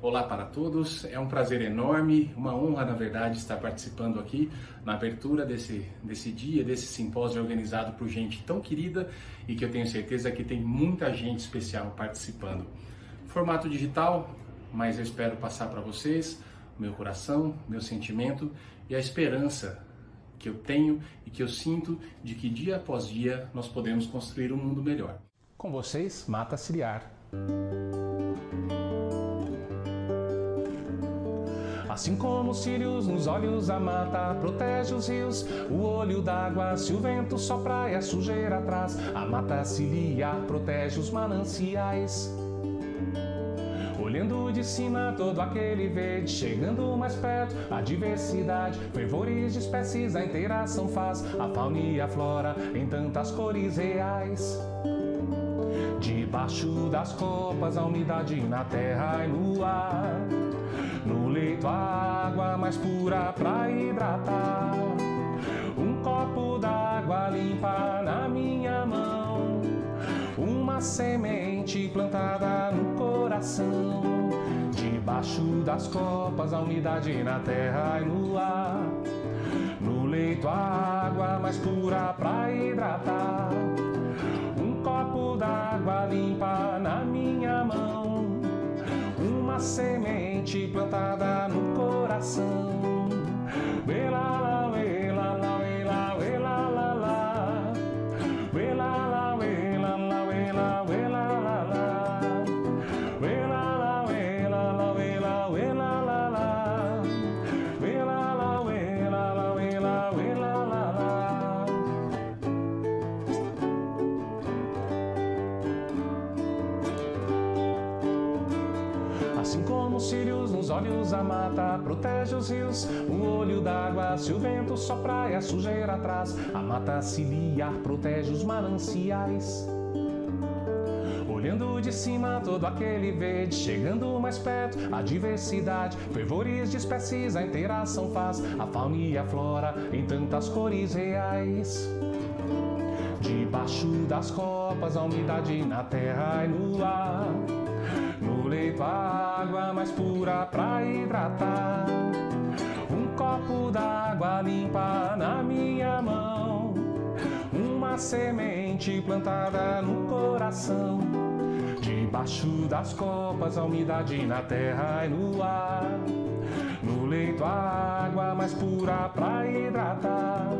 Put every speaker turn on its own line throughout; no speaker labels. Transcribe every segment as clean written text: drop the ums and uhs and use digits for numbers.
Olá para todos, é um prazer enorme, uma honra na verdade estar participando aqui na abertura desse dia, desse simpósio organizado por gente tão querida e que eu tenho certeza que tem muita gente especial participando. Formato digital, mas eu espero passar para vocês meu coração, meu sentimento e a esperança que eu tenho e que eu sinto de que dia após dia nós podemos construir um mundo melhor. Com vocês, Mata Ciliar. Assim como os cílios nos olhos, a mata protege os rios, o olho d'água, se o vento sopra e a sujeira traz, a mata ciliar protege os mananciais. Olhando de cima todo aquele verde, chegando mais perto, a diversidade, fervores de espécies, a interação faz, a fauna e a flora em tantas cores reais. Debaixo das copas, a umidade na terra e no ar. No leito a água mais pura pra hidratar. Um copo d'água limpa na minha mão. Uma semente plantada no coração. Debaixo das copas, a umidade na terra e no ar. No leito a água mais pura pra hidratar. Um copo d'água limpa na minha mão. Uma semente plantada no coração. Welala, welala, welala, welala, welala, welala, welala, welala, welala, welala, welala, welala, welala, welala, welala, welala. Assim como os cílios nos olhos, a mata protege os rios, o olho d'água, se o vento sopra e a sujeira traz, a mata ciliar protege os mananciais. Olhando de cima todo aquele verde, chegando mais perto, a diversidade, fervores de espécies, a interação faz, a fauna e a flora em tantas cores reais. Debaixo das copas, a umidade na terra e no ar. No leito a água mais pura pra hidratar. Um copo d'água limpa na minha mão. Uma semente plantada no coração. Debaixo das copas, a umidade na terra e no ar. No leito a água mais pura pra hidratar.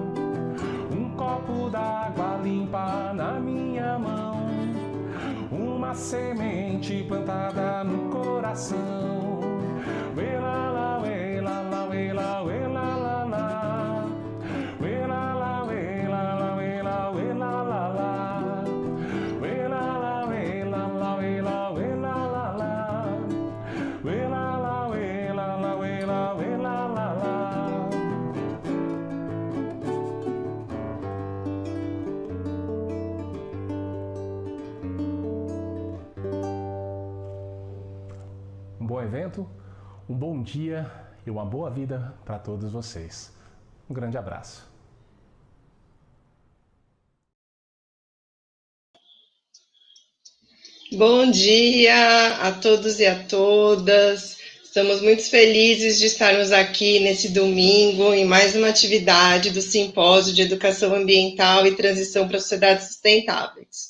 Um copo d'água limpa na minha mão. Uma semente plantada no coração. Welala, welala, welala, welala, welala, welala, welala, welala, welala, welala, welala, welala, welala, welala, welala, welala. Um bom evento, um bom dia e uma boa vida para todos vocês. Um grande abraço.
Bom dia a todos e a todas. Estamos muito felizes de estarmos aqui nesse domingo em mais uma atividade do Simpósio de Educação Ambiental e Transição para Sociedades Sustentáveis.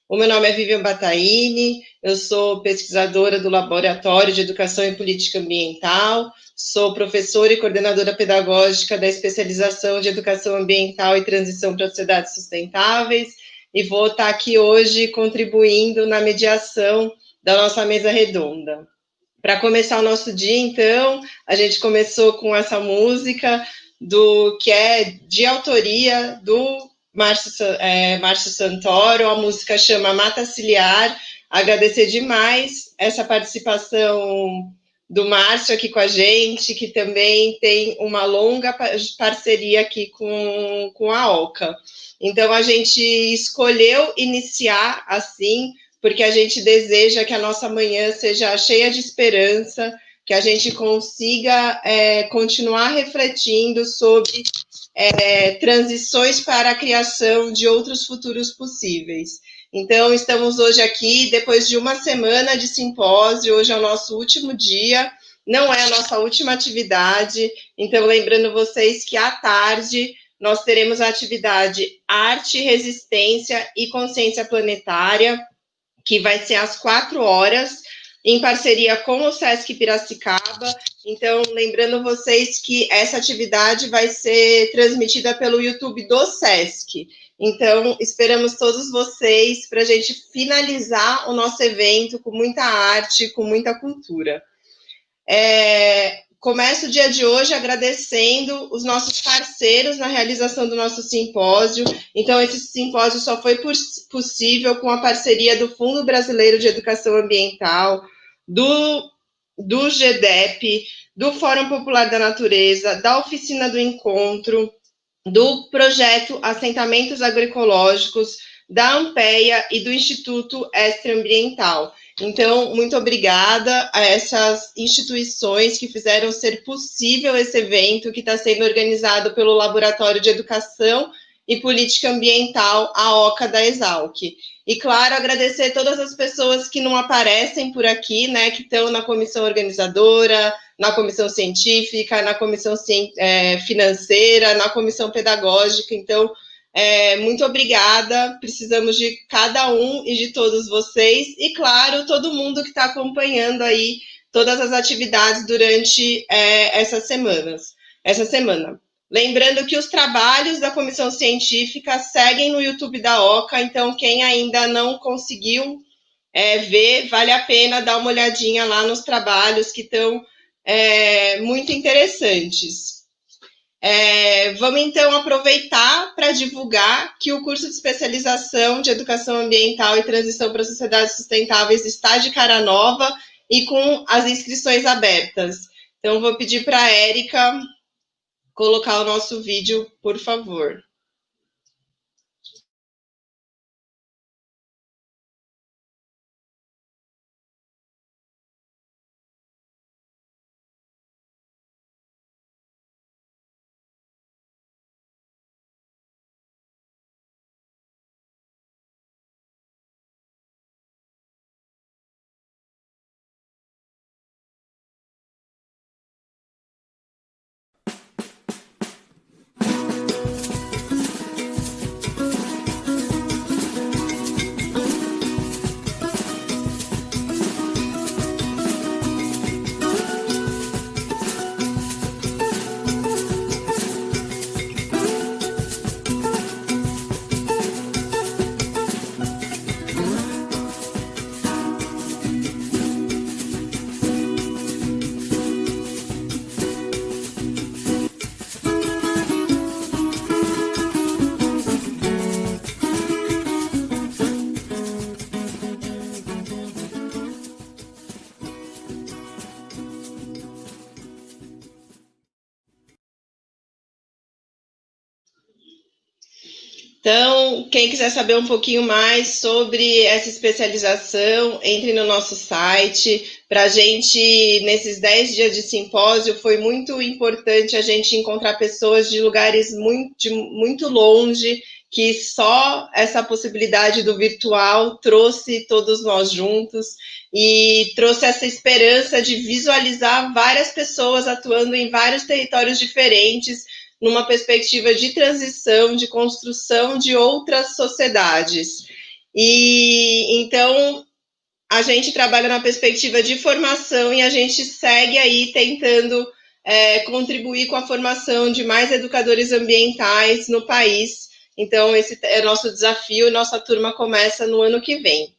O meu nome é Vivian Bataini, eu sou pesquisadora do Laboratório de Educação e Política Ambiental, sou professora e coordenadora pedagógica da especialização de Educação Ambiental e Transição para Sociedades Sustentáveis e vou estar aqui hoje contribuindo na mediação da nossa mesa redonda. Para começar o nosso dia, então, a gente começou com essa música que é de autoria do Márcio Santoro, a música chama Mata Ciliar. Agradecer demais essa participação do Márcio aqui com a gente, que também tem uma longa parceria aqui com a OCA. Então, a gente escolheu iniciar assim, porque a gente deseja que a nossa manhã seja cheia de esperança, que a gente consiga continuar refletindo sobre transições para a criação de outros futuros possíveis. Então, estamos hoje aqui, depois de uma semana de simpósio, hoje é o nosso último dia, não é a nossa última atividade, então, lembrando vocês que à tarde nós teremos a atividade Arte, Resistência e Consciência Planetária, que vai ser às 4 horas, em parceria com o Sesc Piracicaba. Então, lembrando vocês que essa atividade vai ser transmitida pelo YouTube do Sesc. Então, esperamos todos vocês para a gente finalizar o nosso evento com muita arte, com muita cultura. Começo o dia de hoje agradecendo os nossos parceiros na realização do nosso simpósio. Então, esse simpósio só foi possível com a parceria do Fundo Brasileiro de Educação Ambiental, do GEDEP, do Fórum Popular da Natureza, da Oficina do Encontro, do projeto Assentamentos Agroecológicos, da AMPEA e do Instituto Extraambiental. Então, muito obrigada a essas instituições que fizeram ser possível esse evento que está sendo organizado pelo Laboratório de Educação e Política Ambiental, a OCA da Exalc. E, claro, agradecer todas as pessoas que não aparecem por aqui, né, que estão na comissão organizadora, na comissão científica, na comissão financeira, na comissão pedagógica. Então, muito obrigada, precisamos de cada um e de todos vocês, e claro, todo mundo que está acompanhando aí todas as atividades durante essa semana. Lembrando que os trabalhos da comissão científica seguem no YouTube da OCA, então quem ainda não conseguiu ver, vale a pena dar uma olhadinha lá nos trabalhos que estão muito interessantes. Vamos, então, aproveitar para divulgar que o curso de especialização de Educação Ambiental e Transição para Sociedades Sustentáveis está de cara nova e com as inscrições abertas. Então, vou pedir para a Érica colocar o nosso vídeo, por favor. Então, quem quiser saber um pouquinho mais sobre essa especialização, entre no nosso site. Para a gente, nesses 10 dias de simpósio, foi muito importante a gente encontrar pessoas de lugares muito longe, que só essa possibilidade do virtual trouxe todos nós juntos e trouxe essa esperança de visualizar várias pessoas atuando em vários territórios diferentes, numa perspectiva de transição, de construção de outras sociedades. E então a gente trabalha na perspectiva de formação e a gente segue aí tentando contribuir com a formação de mais educadores ambientais no país. Então, esse é nosso desafio e nossa turma começa no ano que vem.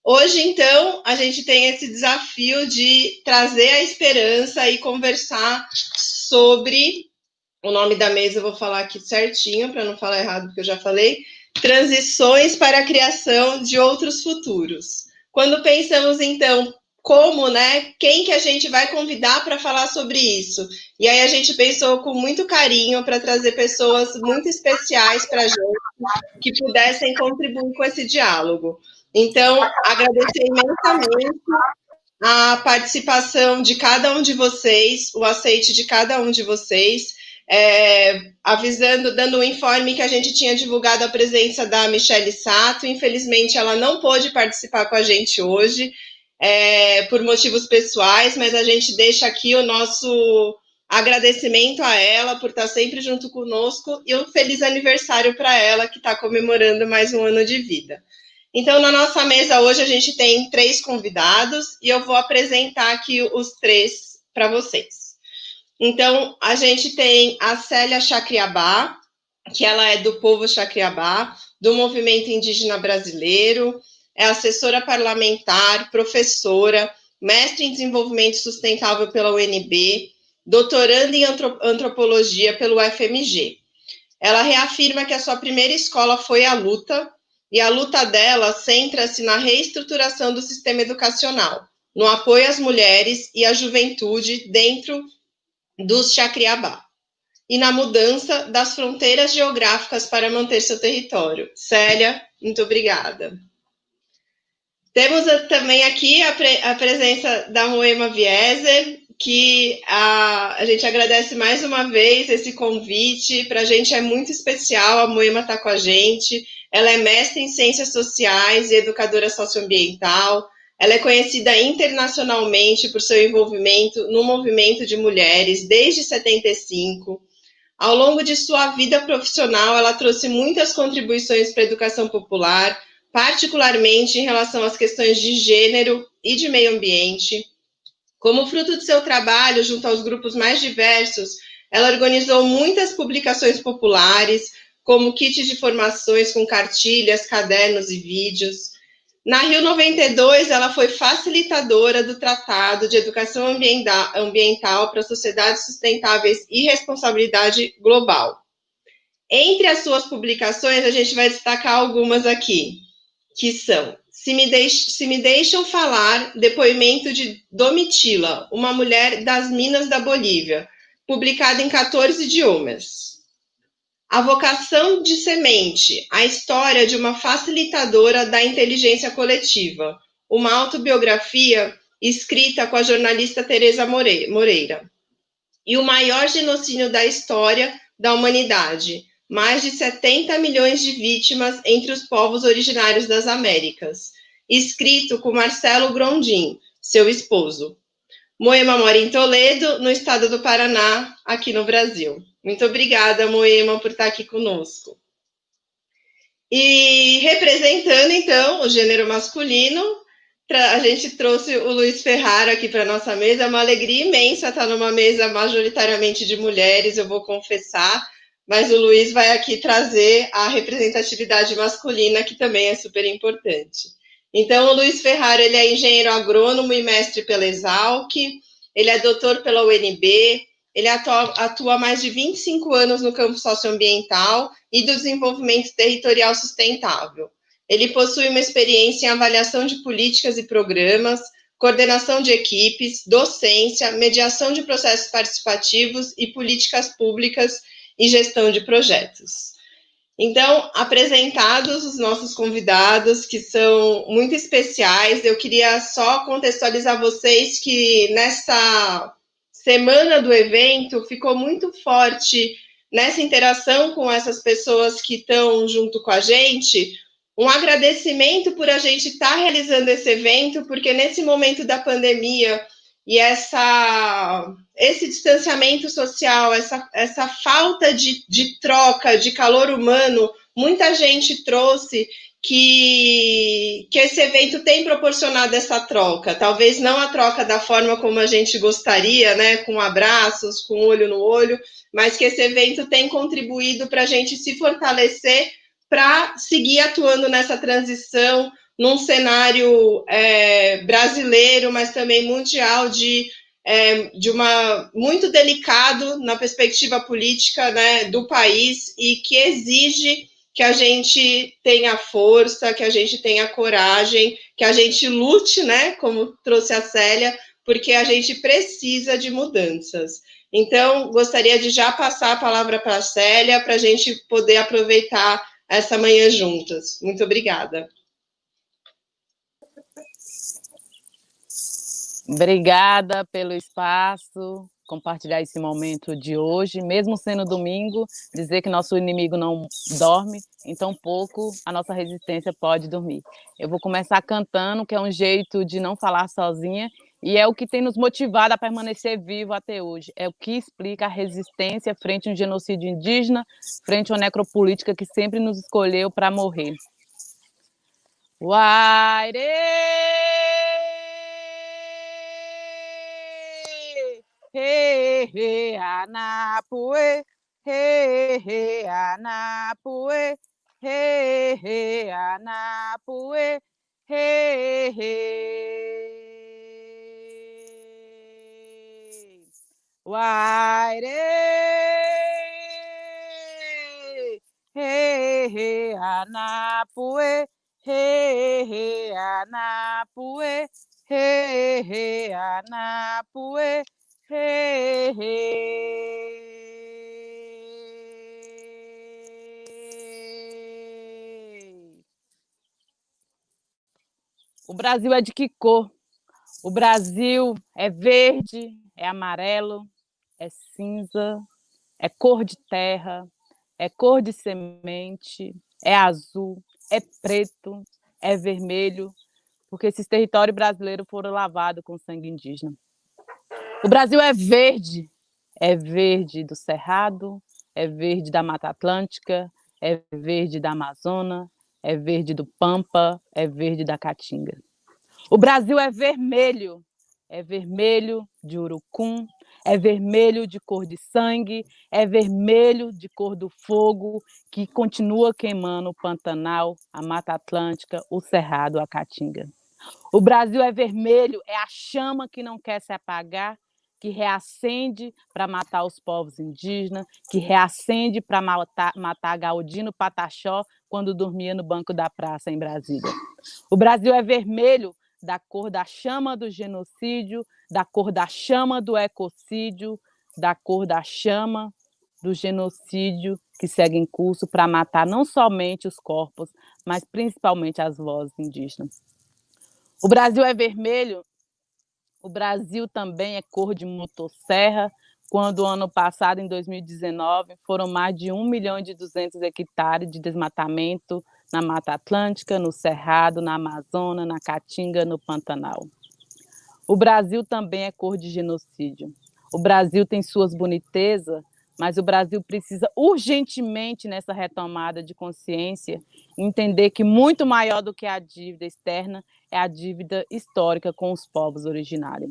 Hoje, então, a gente tem esse desafio de trazer a esperança e conversar sobre... O nome da mesa eu vou falar aqui certinho, para não falar errado, porque eu já falei. Transições para a criação de outros futuros. Quando pensamos, então, como, né? Quem que a gente vai convidar para falar sobre isso? E aí a gente pensou com muito carinho para trazer pessoas muito especiais para a gente, que pudessem contribuir com esse diálogo. Então, agradecer imensamente a participação de cada um de vocês, o aceite de cada um de vocês. avisando, dando um informe que a gente tinha divulgado a presença da Michele Sato. Infelizmente, ela não pôde participar com a gente hoje, por motivos pessoais, mas a gente deixa aqui o nosso agradecimento a ela por estar sempre junto conosco e um feliz aniversário para ela, que está comemorando mais um ano de vida. Então, na nossa mesa hoje, a gente tem 3 convidados e eu vou apresentar aqui os 3 para vocês. Então, a gente tem a Célia Chacriabá, que ela é do povo Chacriabá, do movimento indígena brasileiro, é assessora parlamentar, professora, mestre em desenvolvimento sustentável pela UNB, doutoranda em antropologia pelo FMG. Ela reafirma que a sua primeira escola foi a luta, e a luta dela centra-se na reestruturação do sistema educacional, no apoio às mulheres e à juventude dentro dos Chacriabá, e na mudança das fronteiras geográficas para manter seu território. Célia, muito obrigada. Temos também aqui a presença da Moema Vieser, que a gente agradece mais uma vez esse convite. Para a gente é muito especial a Moema estar com a gente. Ela é mestre em Ciências Sociais e educadora socioambiental. Ela é conhecida internacionalmente por seu envolvimento no movimento de mulheres desde 75. Ao longo de sua vida profissional, ela trouxe muitas contribuições para a educação popular, particularmente em relação às questões de gênero e de meio ambiente. Como fruto de seu trabalho junto aos grupos mais diversos, ela organizou muitas publicações populares, como kits de formações com cartilhas, cadernos e vídeos. Na Rio 92, ela foi facilitadora do Tratado de Educação Ambiental para Sociedades Sustentáveis e Responsabilidade Global. Entre as suas publicações, a gente vai destacar algumas aqui, que são Se Me Deixam Falar, depoimento de Domitila, uma mulher das Minas da Bolívia, publicada em 14 idiomas. A Vocação de Semente, a história de uma facilitadora da inteligência coletiva, uma autobiografia escrita com a jornalista Teresa Moreira. E o maior genocídio da história da humanidade, mais de 70 milhões de vítimas entre os povos originários das Américas, escrito com Marcelo Grondin, seu esposo. Moema mora em Toledo, no estado do Paraná, aqui no Brasil. Muito obrigada, Moema, por estar aqui conosco. E representando, então, o gênero masculino, a gente trouxe o Luiz Ferraro aqui para a nossa mesa. É uma alegria imensa estar numa mesa majoritariamente de mulheres, eu vou confessar, mas o Luiz vai aqui trazer a representatividade masculina, que também é super importante. Então, o Luiz Ferraro, ele é engenheiro agrônomo e mestre pela Exalc, ele é doutor pela UNB, ele atua há mais de 25 anos no campo socioambiental e do desenvolvimento territorial sustentável. Ele possui uma experiência em avaliação de políticas e programas, coordenação de equipes, docência, mediação de processos participativos e políticas públicas e gestão de projetos. Então, apresentados os nossos convidados, que são muito especiais, eu queria só contextualizar vocês que nessa semana do evento ficou muito forte nessa interação com essas pessoas que estão junto com a gente, um agradecimento por a gente estar realizando esse evento, porque nesse momento da pandemia e esse distanciamento social, essa falta de troca, de calor humano, muita gente trouxe que esse evento tem proporcionado essa troca. Talvez não a troca da forma como a gente gostaria, né, com abraços, com olho no olho, mas que esse evento tem contribuído para a gente se fortalecer para seguir atuando nessa transição num cenário brasileiro, mas também mundial de uma muito delicado na perspectiva política, né, do país, e que exige que a gente tenha força, que a gente tenha coragem, que a gente lute, né, como trouxe a Célia, porque a gente precisa de mudanças. Então, gostaria de já passar a palavra para a Célia, para a gente poder aproveitar essa manhã juntas. Muito obrigada.
Obrigada pelo espaço. compartilhar esse momento de hoje, mesmo sendo domingo, dizer que nosso inimigo não dorme, então pouco a nossa resistência pode dormir. Eu vou começar cantando, que é um jeito de não falar sozinha, e é o que tem nos motivado a permanecer vivo até hoje. É o que explica a resistência frente a um genocídio indígena, frente a uma necropolítica que sempre nos escolheu para morrer. Waire! He he anapue, he he anapue, he he anapue, he he. Waire! He he anapue. He he anapue, he he anapue, he he. O Brasil é de que cor? O Brasil é verde, é amarelo, é cinza, é cor de terra, é cor de semente, é azul, é preto, é vermelho, porque esses territórios brasileiros foram lavados com sangue indígena. O Brasil é verde do Cerrado, é verde da Mata Atlântica, é verde da Amazônia, é verde do Pampa, é verde da Caatinga. O Brasil é vermelho de urucum, é vermelho de cor de sangue, é vermelho de cor do fogo, que continua queimando o Pantanal, a Mata Atlântica, o Cerrado, a Caatinga. O Brasil é vermelho, é a chama que não quer se apagar, que reacende para matar os povos indígenas, que reacende para matar Galdino Pataxó quando dormia no banco da praça em Brasília. O Brasil é vermelho da cor da chama do genocídio, da cor da chama do ecocídio, da cor da chama do genocídio que segue em curso para matar não somente os corpos, mas principalmente as vozes indígenas. O Brasil é vermelho, o Brasil também é cor de motosserra, quando ano passado, em 2019, foram mais de 1.200.000 hectares de desmatamento na Mata Atlântica, no Cerrado, na Amazônia, na Caatinga, no Pantanal. O Brasil também é cor de genocídio. O Brasil tem suas bonitezas, mas o Brasil precisa urgentemente, nessa retomada de consciência, entender que muito maior do que a dívida externa é a dívida histórica com os povos originários.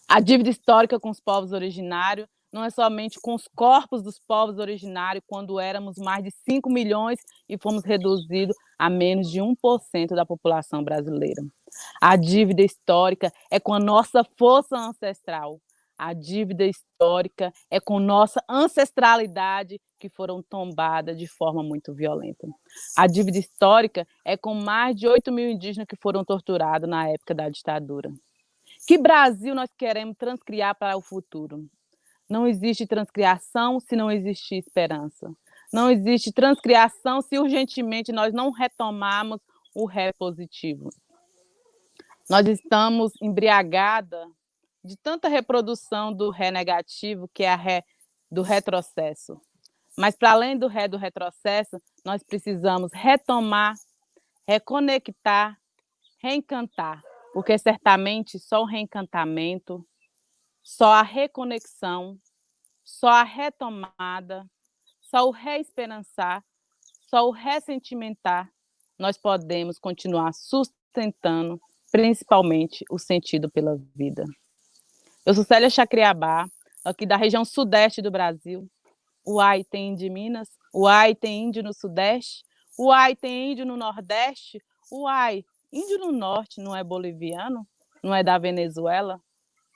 A dívida histórica com os povos originários não é somente com os corpos dos povos originários, quando éramos mais de 5 milhões e fomos reduzidos a menos de 1% da população brasileira. A dívida histórica é com a nossa força ancestral. A dívida histórica é com nossa ancestralidade, que foram tombadas de forma muito violenta. A dívida histórica é com mais de 8.000 indígenas que foram torturados na época da ditadura. Que Brasil nós queremos transcriar para o futuro? Não existe transcriação se não existir esperança. Não existe transcriação se urgentemente nós não retomarmos o ré positivo. Nós estamos embriagadas de tanta reprodução do ré negativo, que é a ré do retrocesso. Mas, para além do ré do retrocesso, nós precisamos retomar, reconectar, reencantar, porque certamente só o reencantamento, só a reconexão, só a retomada, só o reesperançar, só o ressentimentar, nós podemos continuar sustentando, principalmente, o sentido pela vida. Eu sou Célia Chacriabá, aqui da região sudeste do Brasil. Uai, tem índio em Minas, uai, tem índio no sudeste, uai, tem índio no nordeste, uai, índio no norte não é boliviano, não é da Venezuela,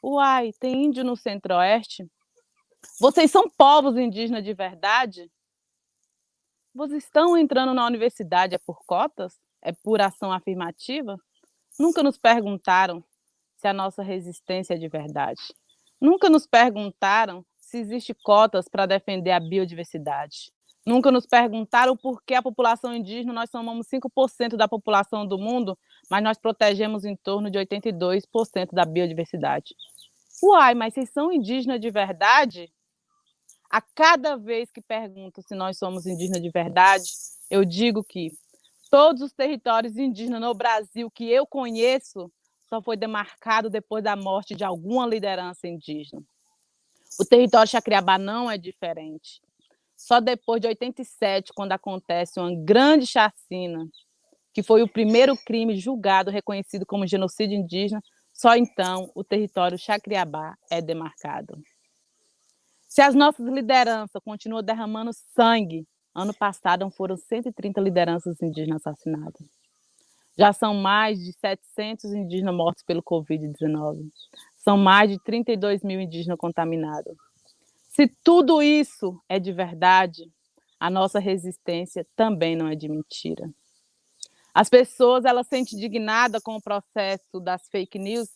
uai, tem índio no centro-oeste. Vocês são povos indígenas de verdade? Vocês estão entrando na universidade, é por cotas? É por ação afirmativa? Nunca nos perguntaram se a nossa resistência é de verdade. Nunca nos perguntaram se existe cotas para defender a biodiversidade. Nunca nos perguntaram por que a população indígena, nós somos 5% da população do mundo, mas nós protegemos em torno de 82% da biodiversidade. Uai, mas vocês são indígenas de verdade? A cada vez que pergunto se nós somos indígenas de verdade, eu digo que todos os territórios indígenas no Brasil que eu conheço só foi demarcado depois da morte de alguma liderança indígena. O território Xacriabá não é diferente. Só depois de 87, quando acontece uma grande chacina, que foi o primeiro crime julgado, reconhecido como genocídio indígena, só então o território Xacriabá é demarcado. Se as nossas lideranças continuam derramando sangue, ano passado foram 130 lideranças indígenas assassinadas. Já são mais de 700 indígenas mortos pelo Covid-19. São mais de 32 mil indígenas contaminados. Se tudo isso é de verdade, a nossa resistência também não é de mentira. As pessoas elas se sentem indignadas com o processo das fake news,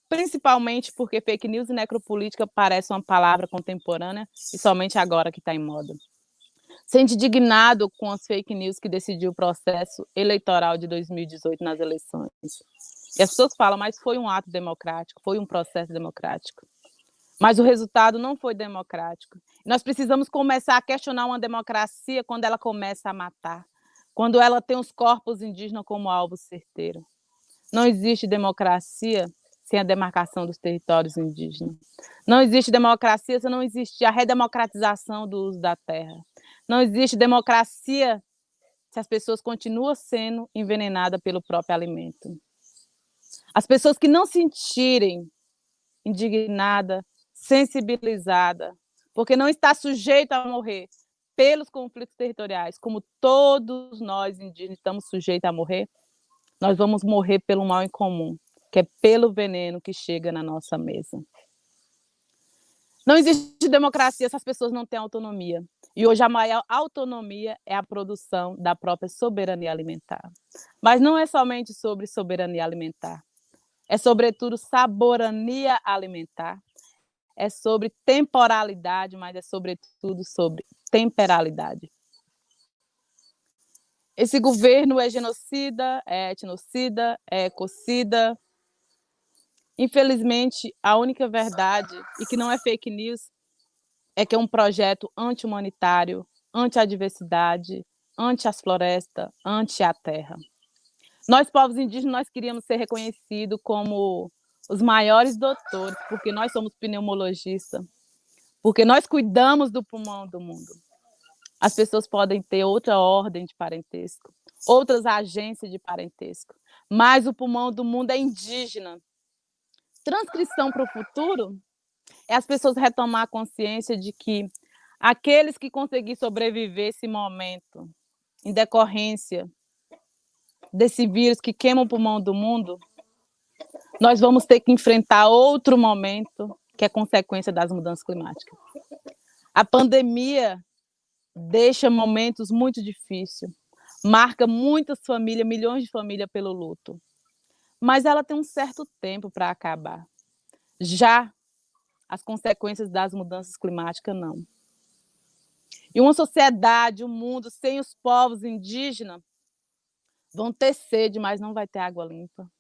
principalmente porque fake news e necropolítica parecem uma palavra contemporânea e somente agora que está em moda. Sente indignado com as fake news que decidiu o processo eleitoral de 2018 nas eleições. E as pessoas falam, mas foi um ato democrático, foi um processo democrático. Mas o resultado não foi democrático. Nós precisamos começar a questionar uma democracia quando ela começa a matar, quando ela tem os corpos indígenas como alvo certeiro. Não existe democracia sem a demarcação dos territórios indígenas. Não existe democracia se não existir a redemocratização do uso da terra. Não existe democracia se as pessoas continuam sendo envenenadas pelo próprio alimento. As pessoas que não se sentirem indignadas, sensibilizadas, porque não está sujeito a morrer pelos conflitos territoriais, como todos nós indígenas estamos sujeitos a morrer, nós vamos morrer pelo mal em comum, que é pelo veneno que chega na nossa mesa. Não existe democracia se as pessoas não têm autonomia. E hoje a maior autonomia é a produção da própria soberania alimentar. Mas não é somente sobre soberania alimentar. É sobretudo saborania alimentar. É sobre temporalidade, mas é sobretudo sobre temperalidade. Esse governo é genocida, é etnocida, é ecocida. Infelizmente, a única verdade, e que não é fake news, é que é um projeto anti-humanitário, anti-a-diversidade, anti-as florestas, anti-a terra. Nós, povos indígenas, nós queríamos ser reconhecidos como os maiores doutores, porque nós somos pneumologistas, porque nós cuidamos do pulmão do mundo. As pessoas podem ter outra ordem de parentesco, outras agências de parentesco, mas o pulmão do mundo é indígena. Transcrição para o futuro é as pessoas retomar a consciência de que aqueles que conseguirem sobreviver esse momento, em decorrência desse vírus que queima o pulmão do mundo, nós vamos ter que enfrentar outro momento que é consequência das mudanças climáticas. A pandemia deixa momentos muito difíceis, marca muitas famílias, milhões de famílias pelo luto. Mas ela tem um certo tempo para acabar. Já as consequências das mudanças climáticas, não. E uma sociedade, um mundo sem os povos indígenas vão ter sede, mas não vai ter água limpa.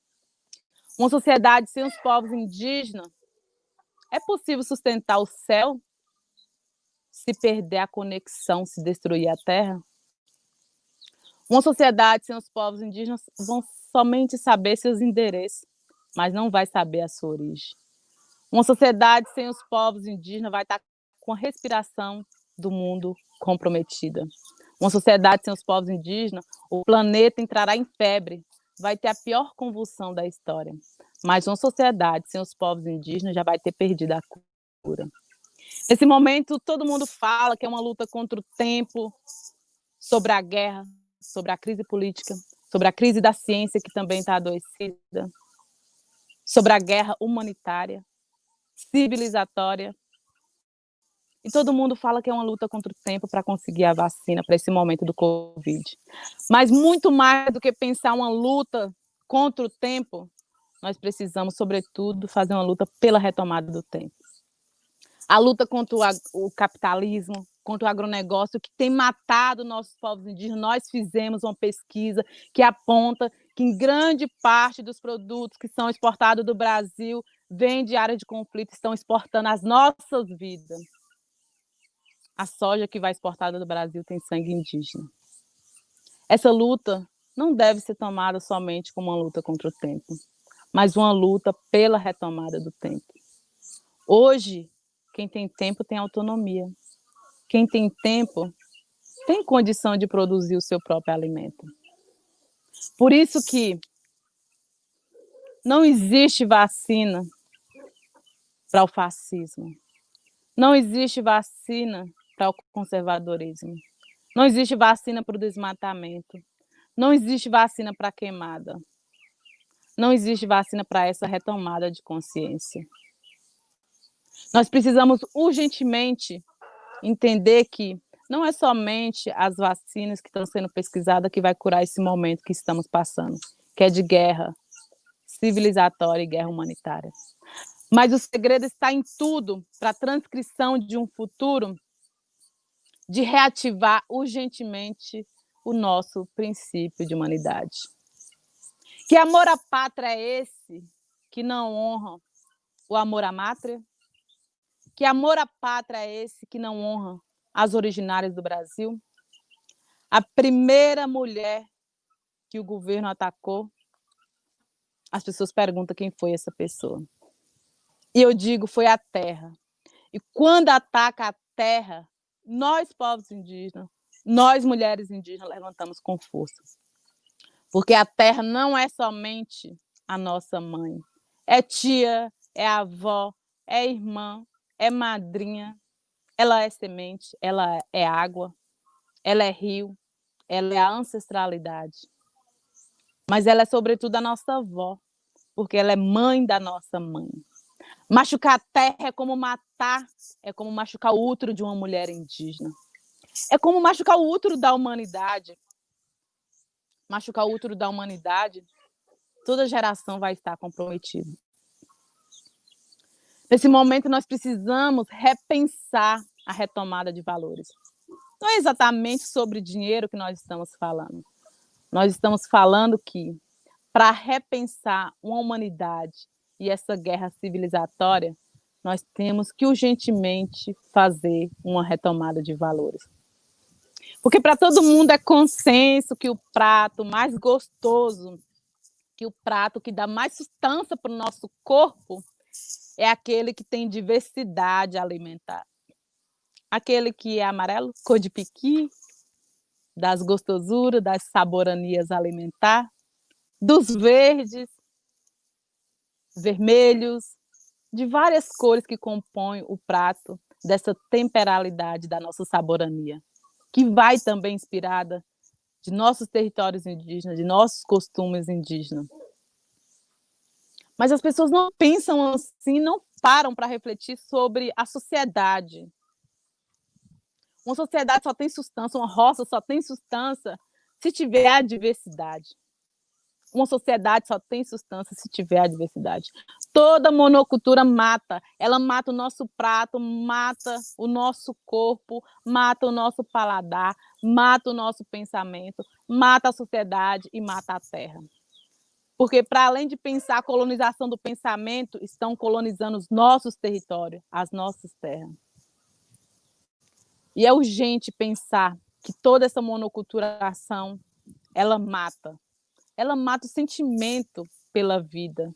Uma sociedade sem os povos indígenas, é possível sustentar o céu se perder a conexão, se destruir a terra? Uma sociedade sem os povos indígenas vão somente saber seus endereços, mas não vai saber a sua origem. Uma sociedade sem os povos indígenas vai estar com a respiração do mundo comprometida. Uma sociedade sem os povos indígenas, o planeta entrará em febre, vai ter a pior convulsão da história. Mas uma sociedade sem os povos indígenas já vai ter perdido a cura. Nesse momento, todo mundo fala que é uma luta contra o tempo, sobre a guerra, sobre a crise política, sobre a crise da ciência, que também está adoecida, sobre a guerra humanitária, civilizatória. E todo mundo fala que é uma luta contra o tempo para conseguir a vacina para esse momento do Covid. Mas muito mais do que pensar uma luta contra o tempo, nós precisamos, sobretudo, fazer uma luta pela retomada do tempo. A luta contra o capitalismo, contra o agronegócio, que tem matado nossos povos indígenas. Nós fizemos uma pesquisa que aponta que em grande parte dos produtos que são exportados do Brasil vêm de área de conflito, estão exportando as nossas vidas. A soja que vai exportada do Brasil tem sangue indígena. Essa luta não deve ser tomada somente como uma luta contra o tempo, mas uma luta pela retomada do tempo. Hoje, quem tem tempo tem autonomia. Quem tem tempo tem condição de produzir o seu próprio alimento. Por isso que não existe vacina para o fascismo. Não existe vacina para o conservadorismo. Não existe vacina para o desmatamento. Não existe vacina para a queimada. Não existe vacina para essa retomada de consciência. Nós precisamos urgentemente entender que não é somente as vacinas que estão sendo pesquisadas que vai curar esse momento que estamos passando, que é de guerra civilizatória e guerra humanitária. Mas o segredo está em tudo para a transcrição de um futuro de reativar urgentemente o nosso princípio de humanidade. Que amor à pátria é esse que não honra o amor à mátria? Que amor à pátria é esse que não honra as originárias do Brasil? A primeira mulher que o governo atacou, as pessoas perguntam quem foi essa pessoa. E eu digo, foi a terra. E quando ataca a terra, nós, povos indígenas, nós, mulheres indígenas, levantamos com força. Porque a terra não é somente a nossa mãe. É tia, é avó, é irmã, é madrinha. Ela é semente, ela é água, ela é rio, ela é a ancestralidade. Mas ela é, sobretudo, a nossa avó, porque ela é mãe da nossa mãe. Machucar a terra é como matar, é como machucar o útero de uma mulher indígena. É como machucar o útero da humanidade. Machucar o útero da humanidade, toda geração vai estar comprometida. Nesse momento, nós precisamos repensar a retomada de valores. Não é exatamente sobre dinheiro que nós estamos falando. Nós estamos falando que, para repensar uma humanidade e essa guerra civilizatória, nós temos que urgentemente fazer uma retomada de valores. Porque para todo mundo é consenso que o prato mais gostoso, que o prato que dá mais sustância para o nosso corpo, é aquele que tem diversidade alimentar. Aquele que é amarelo, cor de piqui, das gostosuras, das saboranias alimentares, dos verdes, vermelhos, de várias cores que compõem o prato, dessa temperalidade da nossa saborania, que vai também inspirada de nossos territórios indígenas, de nossos costumes indígenas. Mas as pessoas não pensam assim, não param para refletir sobre a sociedade. Uma sociedade só tem substância, uma roça só tem substância se tiver a diversidade. Uma sociedade só tem substância se tiver a diversidade. Toda monocultura mata. Ela mata o nosso prato, mata o nosso corpo, mata o nosso paladar, mata o nosso pensamento, mata a sociedade e mata a terra. Porque, para além de pensar a colonização do pensamento, estão colonizando os nossos territórios, as nossas terras. E é urgente pensar que toda essa monoculturação, ela mata o sentimento pela vida.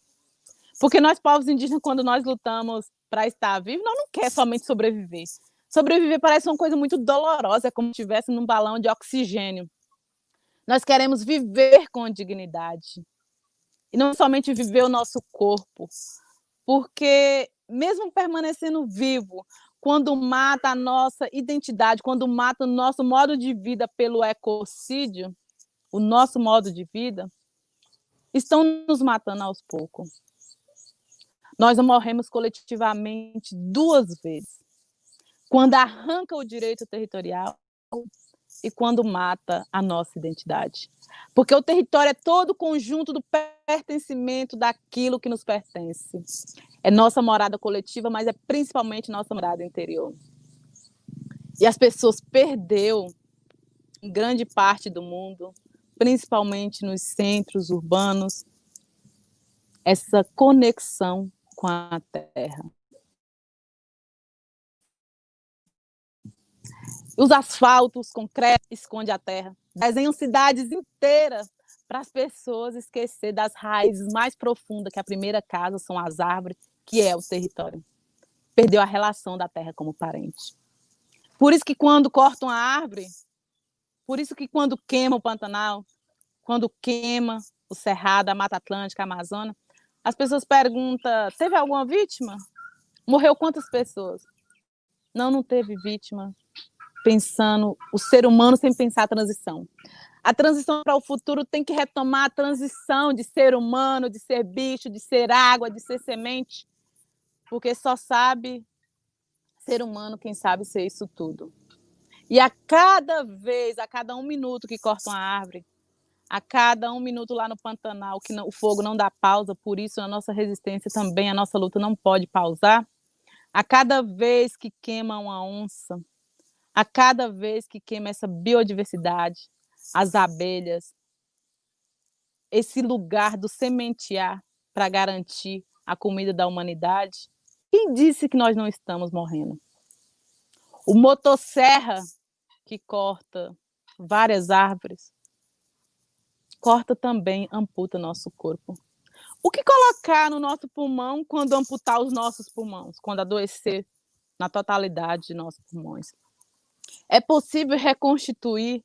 Porque nós, povos indígenas, quando nós lutamos para estar vivos, nós não queremos somente sobreviver. Sobreviver parece uma coisa muito dolorosa, é como se estivesse num balão de oxigênio. Nós queremos viver com dignidade. E não somente viver o nosso corpo. Porque, mesmo permanecendo vivo, quando mata a nossa identidade, quando mata o nosso modo de vida pelo ecocídio, o nosso modo de vida, estão nos matando aos poucos. Nós morremos coletivamente 2 vezes. Quando arranca o direito territorial e quando mata a nossa identidade. Porque o território é todo o conjunto do pertencimento daquilo que nos pertence. É nossa morada coletiva, mas é principalmente nossa morada interior. E as pessoas perderam, em grande parte do mundo, principalmente nos centros urbanos, essa conexão com a terra. Os asfaltos, concretos, escondem a terra. Desenham cidades inteiras para as pessoas esquecer das raízes mais profundas, que a primeira casa são as árvores, que é o território. Perdeu a relação da terra como parente. Por isso que quando cortam a árvore, por isso que quando queima o Pantanal, quando queima o Cerrado, a Mata Atlântica, a Amazônia, as pessoas perguntam, teve alguma vítima? Morreu quantas pessoas? Não teve vítima. Pensando o ser humano sem pensar a transição. A transição para o futuro tem que retomar a transição de ser humano, de ser bicho, de ser água, de ser semente, porque só sabe ser humano quem sabe ser isso tudo. E a cada vez, a cada 1 minuto que cortam a árvore, a cada 1 minuto lá no Pantanal, que o fogo não dá pausa, por isso a nossa resistência também, a nossa luta não pode pausar, a cada vez que queima uma onça, a cada vez que queima essa biodiversidade, as abelhas, esse lugar do sementear para garantir a comida da humanidade, quem disse que nós não estamos morrendo? O motosserra que corta várias árvores, corta também, amputa nosso corpo. O que colocar no nosso pulmão quando amputar os nossos pulmões, quando adoecer na totalidade de nossos pulmões? É possível reconstituir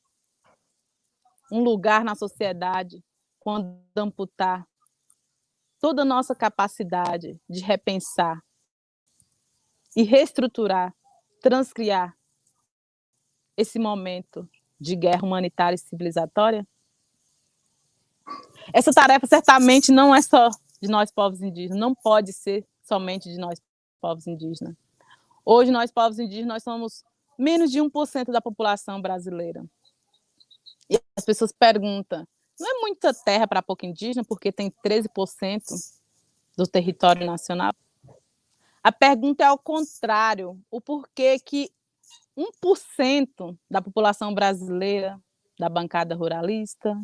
um lugar na sociedade quando amputar toda a nossa capacidade de repensar e reestruturar, transcriar esse momento de guerra humanitária e civilizatória? Essa tarefa certamente não é só de nós povos indígenas, não pode ser somente de nós povos indígenas. Hoje nós povos indígenas nós somos menos de 1% da população brasileira. E as pessoas perguntam, não é muita terra para pouco indígena, porque tem 13% do território nacional? A pergunta é ao contrário, o porquê que 1% da população brasileira, da bancada ruralista,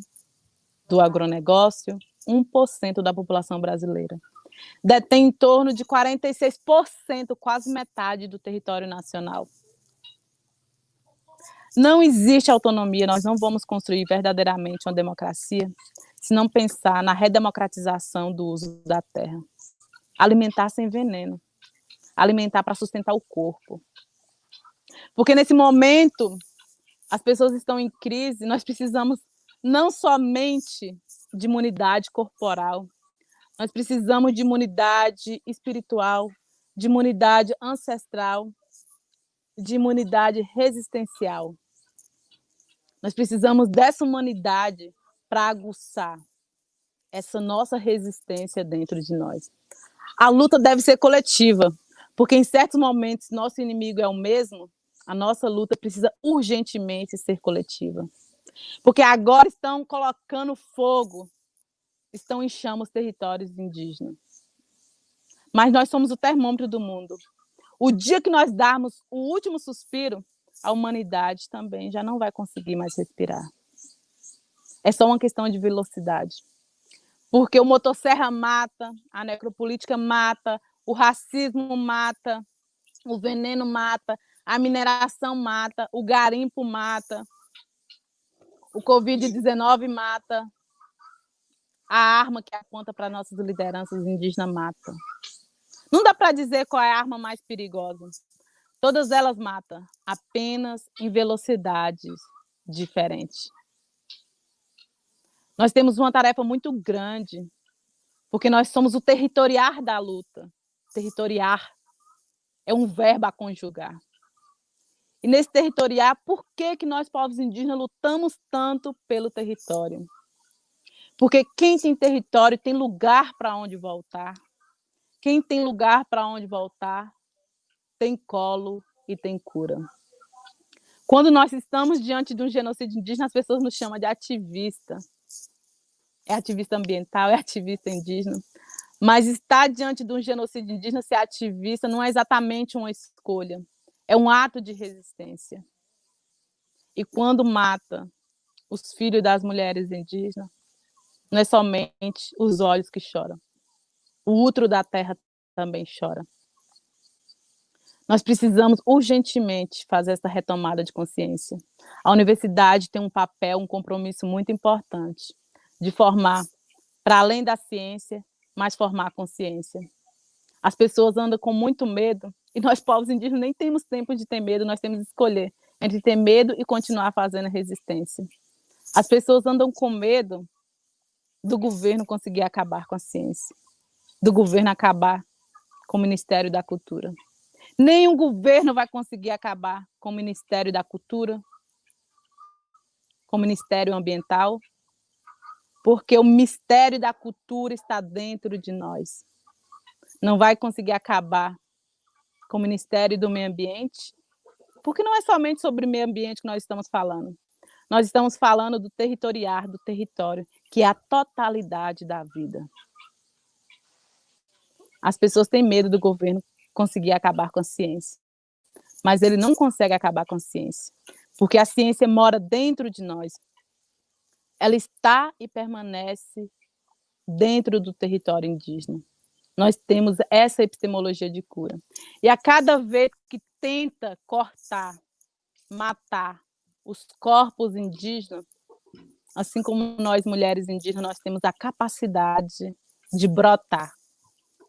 do agronegócio, 1% da população brasileira, detém em torno de 46%, quase metade do território nacional. Não existe autonomia, nós não vamos construir verdadeiramente uma democracia se não pensar na redemocratização do uso da terra. Alimentar sem veneno, alimentar para sustentar o corpo. Porque nesse momento, as pessoas estão em crise, nós precisamos não somente de imunidade corporal, nós precisamos de imunidade espiritual, de imunidade ancestral, de imunidade resistencial. Nós precisamos dessa humanidade para aguçar essa nossa resistência dentro de nós. A luta deve ser coletiva, porque em certos momentos nosso inimigo é o mesmo, a nossa luta precisa urgentemente ser coletiva. Porque agora estão colocando fogo, estão em chama os territórios indígenas. Mas nós somos o termômetro do mundo. O dia que nós darmos o último suspiro, a humanidade também já não vai conseguir mais respirar. É só uma questão de velocidade. Porque o motosserra mata, a necropolítica mata, o racismo mata, o veneno mata, a mineração mata, o garimpo mata, o Covid-19 mata, a arma que aponta para nossas lideranças indígenas mata. Não dá para dizer qual é a arma mais perigosa. Todas elas matam, apenas em velocidades diferentes. Nós temos uma tarefa muito grande, porque nós somos o territoriar da luta. Territoriar é um verbo a conjugar. E nesse territoriar, por que nós, povos indígenas, lutamos tanto pelo território? Porque quem tem território tem lugar para onde voltar. Quem tem lugar para onde voltar, tem colo e tem cura. Quando nós estamos diante de um genocídio indígena, as pessoas nos chamam de ativista. É ativista ambiental, é ativista indígena. Mas estar diante de um genocídio indígena, ser ativista, não é exatamente uma escolha. É um ato de resistência. E quando mata os filhos das mulheres indígenas, não é somente os olhos que choram. O útero da terra também chora. Nós precisamos urgentemente fazer essa retomada de consciência. A universidade tem um papel, um compromisso muito importante de formar, para além da ciência, mas formar a consciência. As pessoas andam com muito medo, e nós, povos indígenas, nem temos tempo de ter medo, nós temos que escolher entre ter medo e continuar fazendo a resistência. As pessoas andam com medo do governo conseguir acabar com a ciência, do governo acabar com o Ministério da Cultura. Nenhum governo vai conseguir acabar com o Ministério da Cultura, com o Ministério Ambiental, porque o mistério da cultura está dentro de nós. Não vai conseguir acabar com o Ministério do Meio Ambiente, porque não é somente sobre o meio ambiente que nós estamos falando. Nós estamos falando do territoriar, do território, que é a totalidade da vida. As pessoas têm medo do governo conseguir acabar com a ciência, mas ele não consegue acabar com a ciência, porque a ciência mora dentro de nós. Ela está e permanece dentro do território indígena. Nós temos essa epistemologia de cura. E a cada vez que tenta cortar, matar os corpos indígenas, assim como nós, mulheres indígenas, nós temos a capacidade de brotar.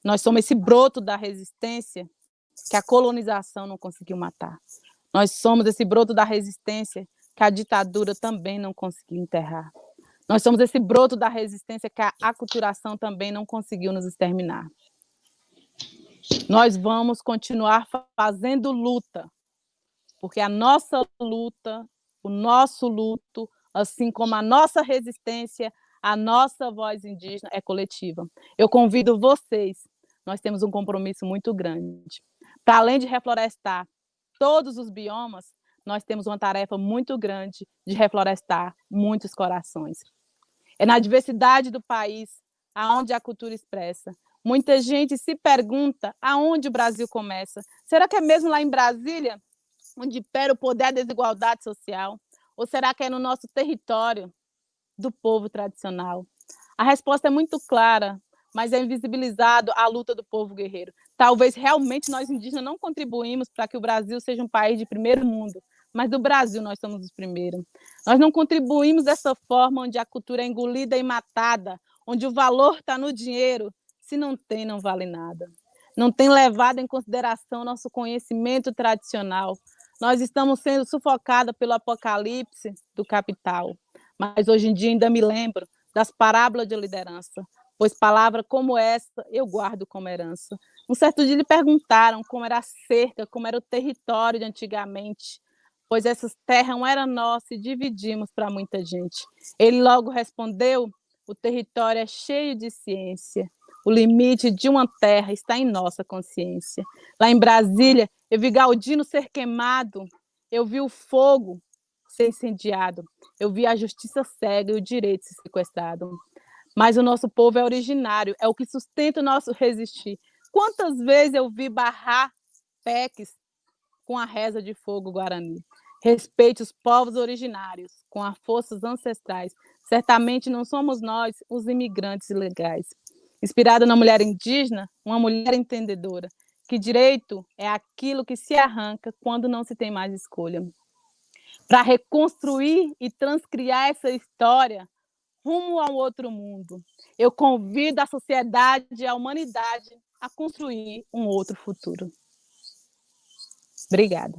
Nós somos esse broto da resistência que a colonização não conseguiu matar. Nós somos esse broto da resistência que a ditadura também não conseguiu enterrar. Nós somos esse broto da resistência que a aculturação também não conseguiu nos exterminar. Nós vamos continuar fazendo luta, porque a nossa luta, o nosso luto, assim como a nossa resistência, a nossa voz indígena é coletiva. Eu convido vocês, nós temos um compromisso muito grande. Para além de reflorestar todos os biomas, nós temos uma tarefa muito grande de reflorestar muitos corações. É na diversidade do país aonde a cultura expressa. Muita gente se pergunta aonde o Brasil começa. Será que é mesmo lá em Brasília, onde impera o poder da desigualdade social? Ou será que é no nosso território do povo tradicional? A resposta é muito clara, mas é invisibilizado a luta do povo guerreiro. Talvez realmente nós indígenas não contribuímos para que o Brasil seja um país de primeiro mundo, mas do Brasil nós somos os primeiros. Nós não contribuímos dessa forma onde a cultura é engolida e matada, onde o valor está no dinheiro. Se não tem, não vale nada. Não tem levado em consideração nosso conhecimento tradicional. Nós estamos sendo sufocados pelo apocalipse do capital. Mas hoje em dia ainda me lembro das parábolas de liderança, pois palavra como essa eu guardo como herança. Um certo dia lhe perguntaram como era a cerca, como era o território de antigamente, pois essas terras não eram nossas e dividimos para muita gente. Ele logo respondeu: o território é cheio de ciência. O limite de uma terra está em nossa consciência. Lá em Brasília, eu vi Galdino ser queimado, eu vi o fogo ser incendiado, eu vi a justiça cega e o direito ser sequestrado. Mas o nosso povo é originário, é o que sustenta o nosso resistir. Quantas vezes eu vi barrar PECs com a reza de fogo guarani? Respeite os povos originários com as forças ancestrais. Certamente não somos nós os imigrantes ilegais. Inspirada na mulher indígena, uma mulher entendedora, que direito é aquilo que se arranca quando não se tem mais escolha. Para reconstruir e transcriar essa história rumo ao outro mundo, eu convido a sociedade e a humanidade a construir um outro futuro. Obrigada.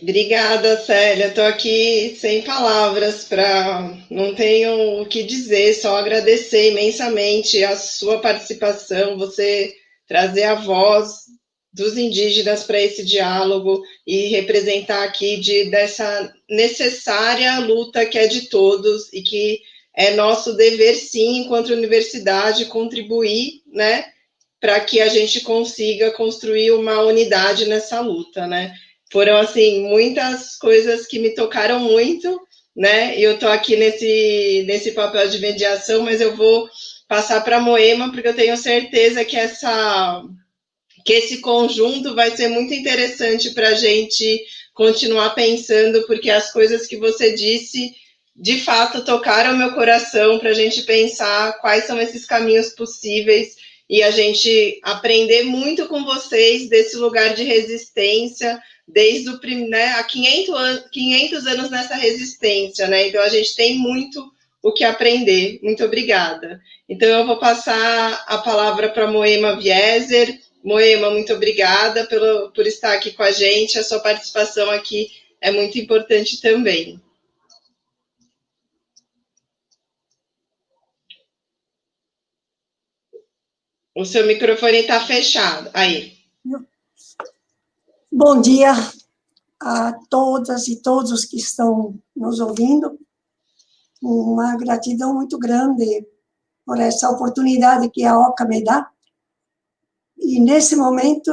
Obrigada, Célia. Estou aqui sem palavras não tenho o que dizer, só agradecer imensamente a sua participação, você trazer a voz dos indígenas para esse diálogo e representar aqui dessa necessária luta que é de todos e que é nosso dever, sim, enquanto universidade, contribuir, né, para que a gente consiga construir uma unidade nessa luta, né? Foram, assim, muitas coisas que me tocaram muito, né? E eu estou aqui nesse papel de mediação, mas eu vou passar para a Moema, porque eu tenho certeza que esse conjunto vai ser muito interessante para a gente continuar pensando, porque as coisas que você disse de fato, tocaram meu coração para a gente pensar quais são esses caminhos possíveis e a gente aprender muito com vocês desse lugar de resistência, desde o há 500 anos nessa resistência, né? Então, a gente tem muito o que aprender. Muito obrigada. Então, eu vou passar a palavra para Moema Vieser. Moema, muito obrigada por estar aqui com a gente. A sua participação aqui é muito importante também. O seu microfone está fechado. Aí.
Bom dia a todas e todos que estão nos ouvindo. Uma gratidão muito grande por essa oportunidade que a OCA me dá. E nesse momento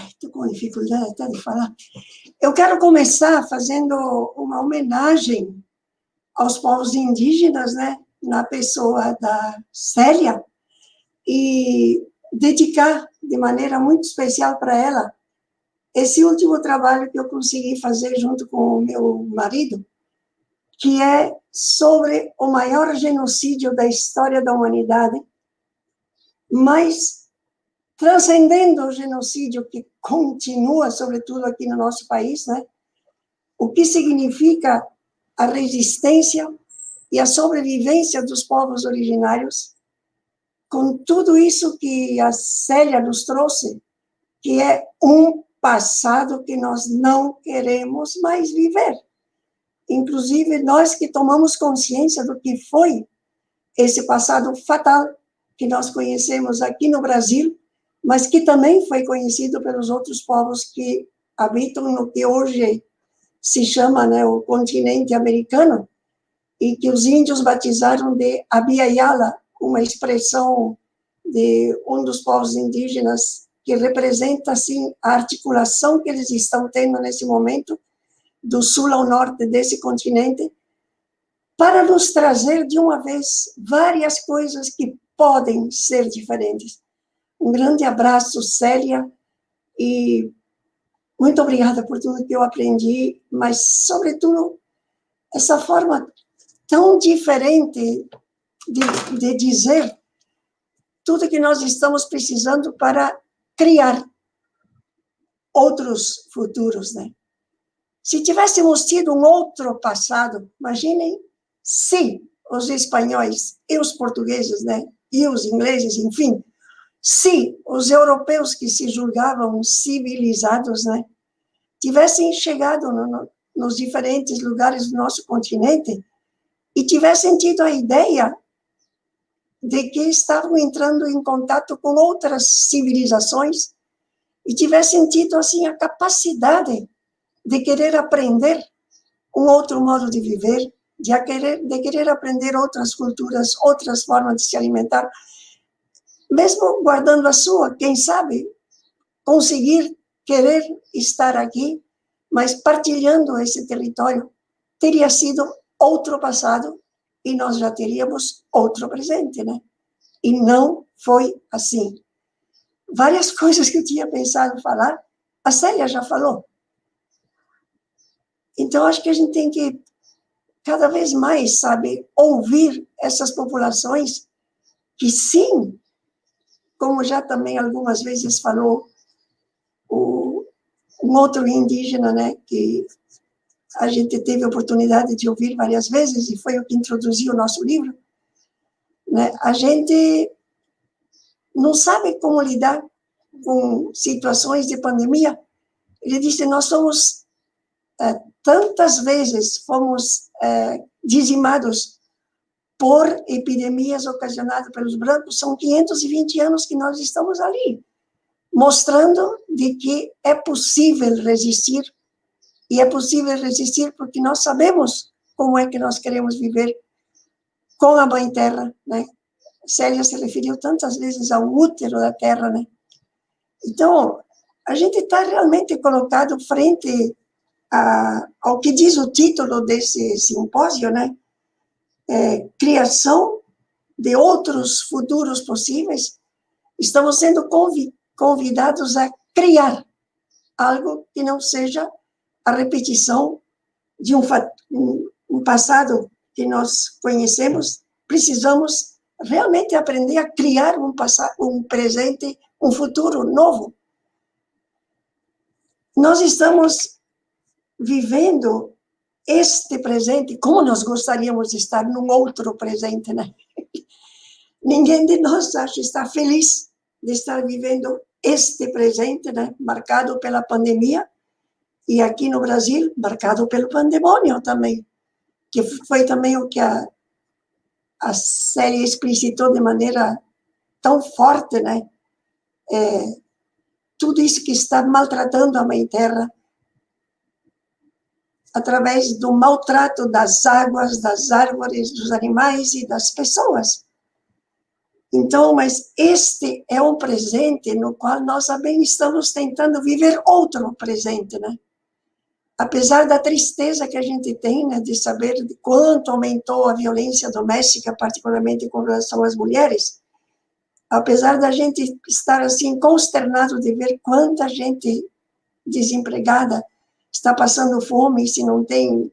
estou com dificuldade até de falar. Eu quero começar fazendo uma homenagem aos povos indígenas, né, na pessoa da Célia, e dedicar de maneira muito especial para ela esse último trabalho que eu consegui fazer junto com o meu marido, que é sobre o maior genocídio da história da humanidade, mas transcendendo o genocídio que continua, sobretudo aqui no nosso país, né? O que significa a resistência e a sobrevivência dos povos originários, com tudo isso que a Célia nos trouxe, que é um passado que nós não queremos mais viver. Inclusive, nós que tomamos consciência do que foi esse passado fatal que nós conhecemos aqui no Brasil, mas que também foi conhecido pelos outros povos que habitam no que hoje se chama, né, o continente americano, e que os índios batizaram de Abya Yala, uma expressão de um dos povos indígenas que representa, assim, a articulação que eles estão tendo nesse momento, do sul ao norte desse continente, para nos trazer, de uma vez, várias coisas que podem ser diferentes. Um grande abraço, Célia, e muito obrigada por tudo que eu aprendi, mas, sobretudo, essa forma tão diferente de dizer tudo que nós estamos precisando para criar outros futuros, né? Se tivéssemos tido um outro passado, imaginem se os espanhóis e os portugueses, né, e os ingleses, enfim, se os europeus que se julgavam civilizados, né, tivessem chegado nos diferentes lugares do nosso continente e tivessem tido a ideia de que estavam entrando em contato com outras civilizações e tivessem tido, assim, a capacidade de querer aprender um outro modo de viver, de querer aprender outras culturas, outras formas de se alimentar, mesmo guardando a sua, quem sabe, conseguir querer estar aqui, mas partilhando esse território, teria sido outro passado e nós já teríamos outro presente, né? E não foi assim. Várias coisas que eu tinha pensado falar, a Célia já falou. Então, acho que a gente tem que, cada vez mais, sabe, ouvir essas populações que, sim, como já também algumas vezes falou um outro indígena, né, que a gente teve a oportunidade de ouvir várias vezes, e foi o que introduziu o nosso livro, né, a gente não sabe como lidar com situações de pandemia. Ele disse, nós somos, tantas vezes fomos dizimados por epidemias ocasionadas pelos brancos, são 520 anos que nós estamos ali, mostrando de que é possível resistir, e é possível resistir porque nós sabemos como é que nós queremos viver com a Mãe Terra, né? Célia se referiu tantas vezes ao útero da Terra, né? Então, a gente está realmente colocado frente ao que diz o título desse simpósio, né? Criação de outros futuros possíveis. Estamos sendo convidados a criar algo que não seja a repetição de um passado que nós conhecemos, precisamos realmente aprender a criar um passado, um presente, um futuro novo. Nós estamos vivendo este presente, como nós gostaríamos de estar num outro presente, né? Ninguém de nós, acho, está feliz de estar vivendo este presente, né? Marcado pela pandemia, e aqui no Brasil, marcado pelo pandemônio também, que foi também o que a série explicitou de maneira tão forte, né? Tudo isso que está maltratando a Mãe Terra, através do maltrato das águas, das árvores, dos animais e das pessoas. Então, mas este é um presente no qual nós também estamos tentando viver outro presente, né? Apesar da tristeza que a gente tem, né, de saber de quanto aumentou a violência doméstica, particularmente com relação às mulheres, apesar da gente estar assim consternado de ver quanta gente desempregada está passando fome, e se não tem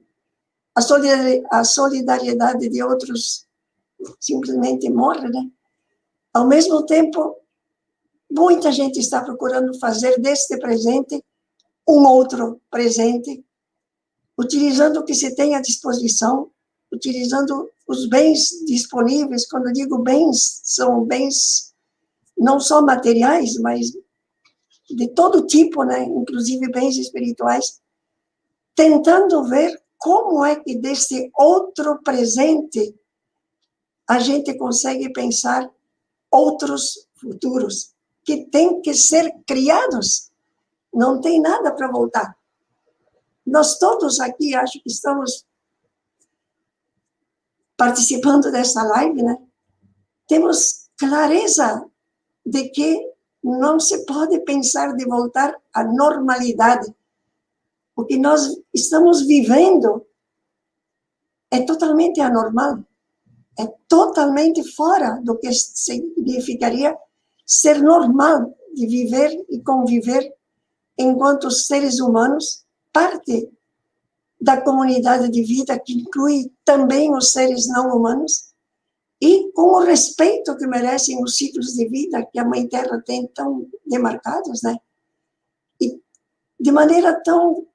a solidariedade de outros, simplesmente morre, né? Ao mesmo tempo, muita gente está procurando fazer deste presente um outro presente, utilizando o que se tem à disposição, utilizando os bens disponíveis. Quando eu digo bens, são bens não só materiais, mas de todo tipo, né? Inclusive bens espirituais, tentando ver como é que desse outro presente a gente consegue pensar outros futuros que têm que ser criados. Não tem nada para voltar. Nós todos aqui, acho que estamos participando dessa live, né? Temos clareza de que não se pode pensar de voltar à normalidade. O que nós estamos vivendo é totalmente anormal. É totalmente fora do que significaria ser normal de viver e conviver enquanto seres humanos, parte da comunidade de vida, que inclui também os seres não humanos, e com o respeito que merecem os ciclos de vida que a Mãe Terra tem tão demarcados, né? E de maneira tão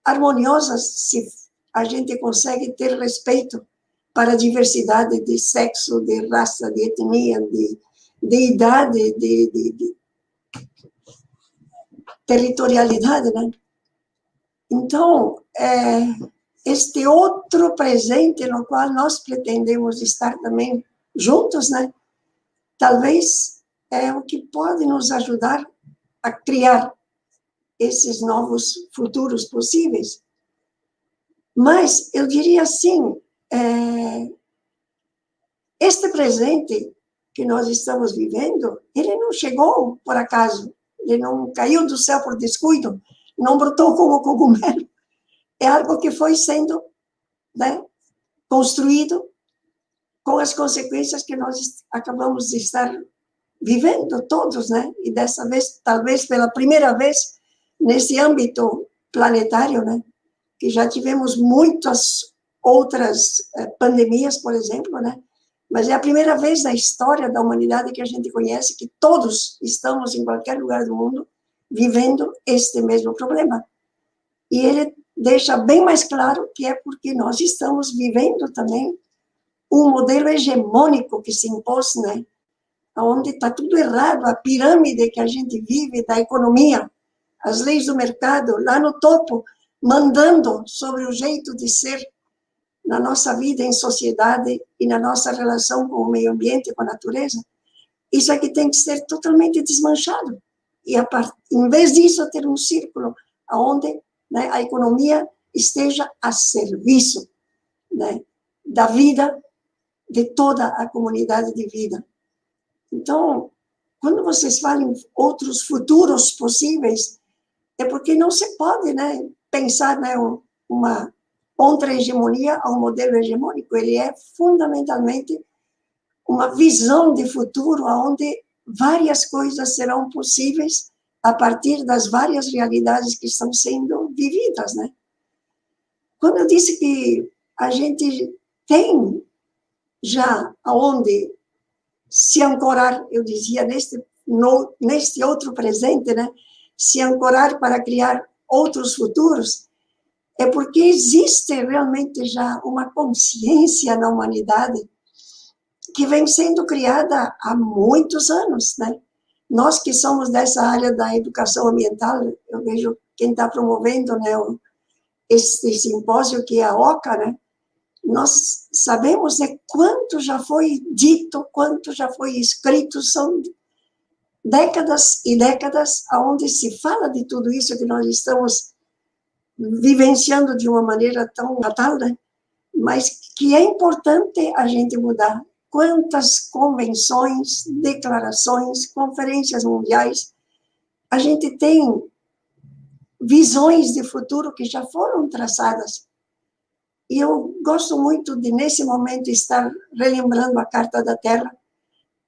harmoniosa, se a gente consegue ter respeito para a diversidade de sexo, de raça, de etnia, de idade, de territorialidade, né? Então, este outro presente no qual nós pretendemos estar também juntos, né? Talvez é o que pode nos ajudar a criar esses novos futuros possíveis. Mas eu diria assim, este presente que nós estamos vivendo, ele não chegou por acaso, ele não caiu do céu por descuido, não brotou como cogumelo. É algo que foi sendo, né, construído com as consequências que nós acabamos de estar vivendo todos, né? E dessa vez, talvez pela primeira vez, nesse âmbito planetário, né? Que já tivemos muitas outras pandemias, por exemplo, né? Mas é a primeira vez na história da humanidade que a gente conhece que todos estamos, em qualquer lugar do mundo, vivendo este mesmo problema. E ele deixa bem mais claro que é porque nós estamos vivendo também um modelo hegemônico que se impôs, né? Onde está tudo errado, a pirâmide que a gente vive da economia, as leis do mercado, lá no topo, mandando sobre o jeito de ser na nossa vida em sociedade e na nossa relação com o meio ambiente, com a natureza. Isso aqui tem que ser totalmente desmanchado. E, em vez disso, ter um círculo onde, né, a economia esteja a serviço, né, da vida de toda a comunidade de vida. Então, quando vocês falam em outros futuros possíveis, é porque não se pode, né, pensar, né, uma contra-hegemonia a um modelo hegemônico. Ele é fundamentalmente uma visão de futuro onde várias coisas serão possíveis a partir das várias realidades que estão sendo vividas, né? Quando eu disse que a gente tem já aonde se ancorar, eu dizia, neste outro presente, né? Se ancorar para criar outros futuros, é porque existe realmente já uma consciência na humanidade que vem sendo criada há muitos anos, né? Nós que somos dessa área da educação ambiental, eu vejo quem está promovendo, né, este simpósio, que é a OCA, né? Nós sabemos quanto já foi dito, quanto já foi escrito, são décadas e décadas onde se fala de tudo isso que nós estamos vivenciando de uma maneira tão fatal, né? Mas que é importante a gente mudar. Quantas convenções, declarações, conferências mundiais, a gente tem visões de futuro que já foram traçadas. E eu gosto muito de, nesse momento, estar relembrando a Carta da Terra,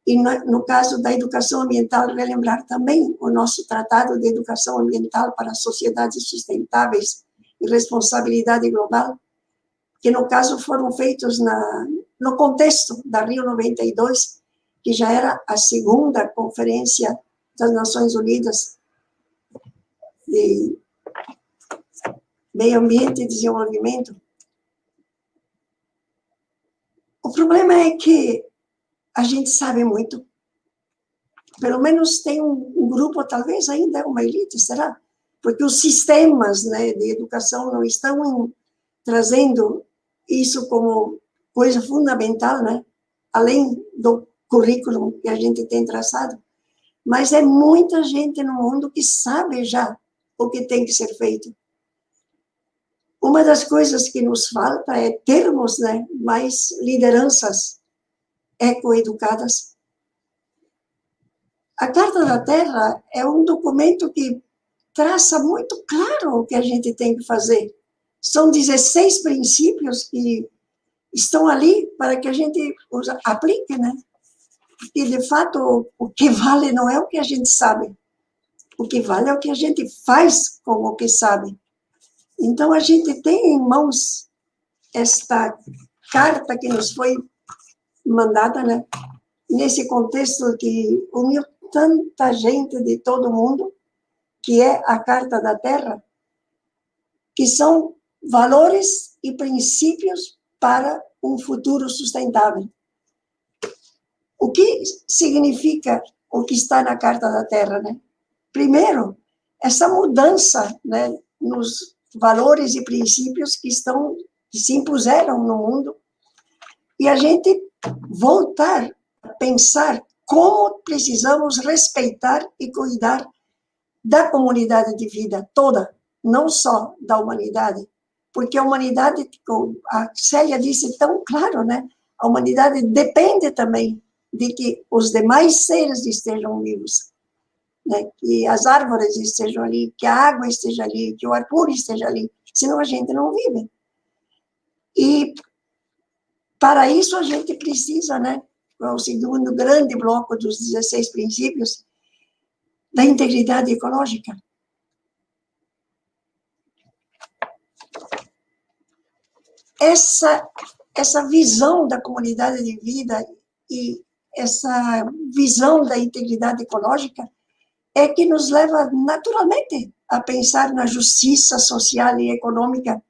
e no caso da educação ambiental, relembrar também o nosso Tratado de Educação Ambiental para Sociedades Sustentáveis e Responsabilidade Global, que no caso foram feitos no contexto da Rio 92, que já era a segunda Conferência das Nações Unidas de Meio Ambiente e Desenvolvimento. O problema é que a gente sabe muito, pelo menos tem um grupo, talvez ainda uma elite, será? Porque os sistemas, né, de educação não estão trazendo isso como coisa fundamental, né? Além do currículo que a gente tem traçado. Mas é muita gente no mundo que sabe já o que tem que ser feito. Uma das coisas que nos falta é termos, né, mais lideranças ecoeducadas. A Carta da Terra é um documento que traça muito claro o que a gente tem que fazer. São 16 princípios que estão ali para que a gente aplique, né? Porque, de fato, o que vale não é o que a gente sabe. O que vale é o que a gente faz com o que sabe. Então, a gente tem em mãos esta carta que nos foi mandada, né? Nesse contexto que uniu tanta gente de todo mundo, que é a Carta da Terra, que são valores e princípios para um futuro sustentável. O que significa o que está na Carta da Terra, né? Primeiro, essa mudança, né, nos valores e princípios que se impuseram no mundo, e a gente voltar a pensar como precisamos respeitar e cuidar da comunidade de vida toda, não só da humanidade, porque a humanidade, como a Célia disse tão claro, né? A humanidade depende também de que os demais seres estejam vivos, né? Que as árvores estejam ali, que a água esteja ali, que o ar puro esteja ali, senão a gente não vive. E para isso a gente precisa, né? O segundo grande bloco dos 16 princípios, da integridade ecológica. Essa visão da comunidade de vida e essa visão da integridade ecológica é que nos leva naturalmente a pensar na justiça social e econômica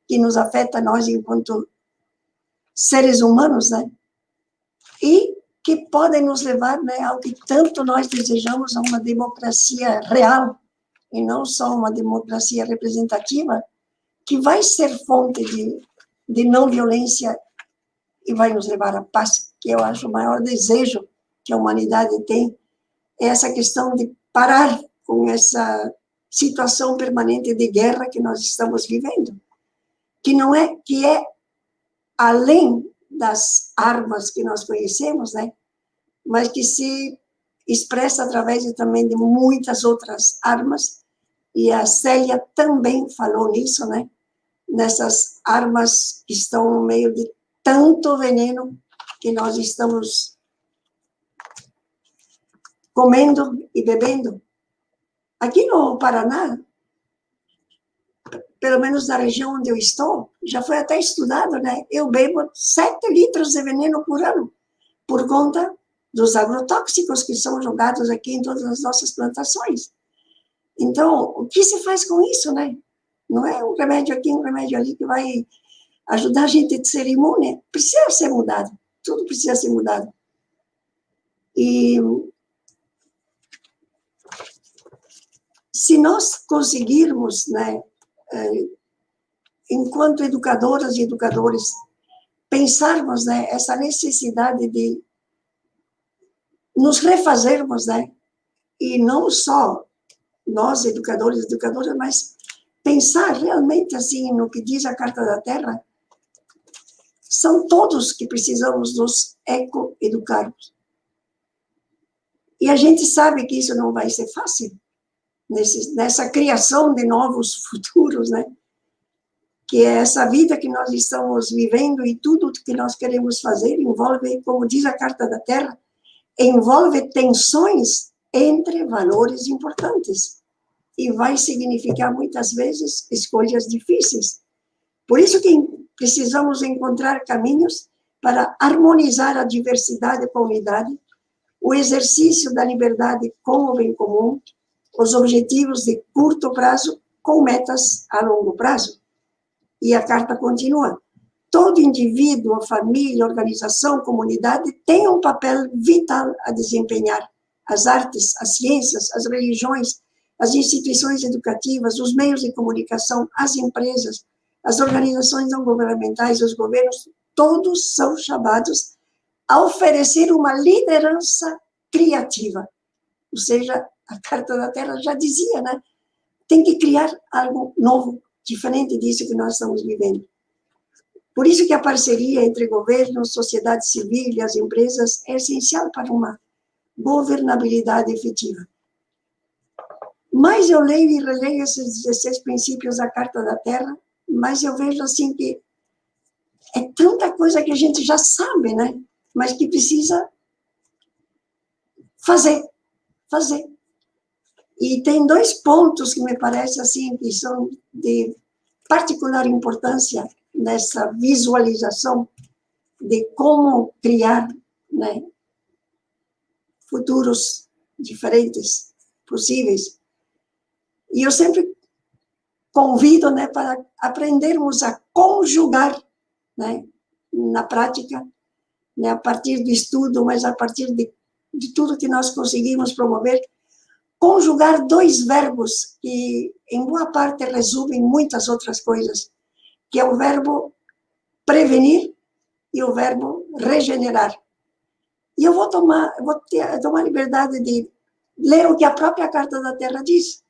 que nos afeta nós enquanto seres humanos, né? E que podem nos levar, né, ao que tanto nós desejamos, a uma democracia real, e não só uma democracia representativa, que vai ser fonte de não violência e vai nos levar à paz, que eu acho o maior desejo que a humanidade tem, é essa questão de parar com essa situação permanente de guerra que nós estamos vivendo, que é além das armas que nós conhecemos, né, mas que se expressa através também de muitas outras armas, e a Célia também falou nisso, né, nessas armas que estão no meio de tanto veneno que nós estamos comendo e bebendo. Aqui no Paraná, pelo menos na região onde eu estou, já foi até estudado, né? Eu bebo 7 litros de veneno por ano, por conta dos agrotóxicos que são jogados aqui em todas as nossas plantações. Então, o que se faz com isso, né? Não é um remédio aqui, um remédio ali que vai ajudar a gente a ser imune. Precisa ser mudado. Tudo precisa ser mudado. E se nós conseguirmos, né, enquanto educadoras e educadores, pensarmos, né, essa necessidade de nos refazermos, né, e não só nós, educadores e educadoras, mas pensar realmente assim no que diz a Carta da Terra, são todos que precisamos nos ecoeducarmos. E a gente sabe que isso não vai ser fácil, nessa criação de novos futuros, né? Que é essa vida que nós estamos vivendo e tudo que nós queremos fazer envolve, como diz a Carta da Terra, envolve tensões entre valores importantes e vai significar muitas vezes escolhas difíceis. Por isso que precisamos encontrar caminhos para harmonizar a diversidade com a unidade, o exercício da liberdade com o bem comum, os objetivos de curto prazo com metas a longo prazo. E a carta continua. Todo indivíduo, família, organização, comunidade tem um papel vital a desempenhar. As artes, as ciências, as religiões, as instituições educativas, os meios de comunicação, as empresas, as organizações não governamentais, os governos, todos são chamados a oferecer uma liderança criativa. Ou seja, a Carta da Terra já dizia, né? Tem que criar algo novo, diferente disso que nós estamos vivendo. Por isso que a parceria entre governos, sociedade civil e as empresas é essencial para uma governabilidade efetiva. Mas eu leio e releio esses 16 princípios da Carta da Terra, mas eu vejo assim que é tanta coisa que a gente já sabe, né? Mas que precisa fazer. E tem 2 pontos que me parecem assim, que são de particular importância nessa visualização de como criar, né, futuros diferentes, possíveis. E eu sempre convido, né, para aprendermos a conjugar, né, na prática, né, a partir do estudo, mas a partir de tudo que nós conseguimos promover, conjugar 2 verbos que, em boa parte, resumem muitas outras coisas, que é o verbo prevenir e o verbo regenerar. E eu vou tomar liberdade de ler o que a própria Carta da Terra diz,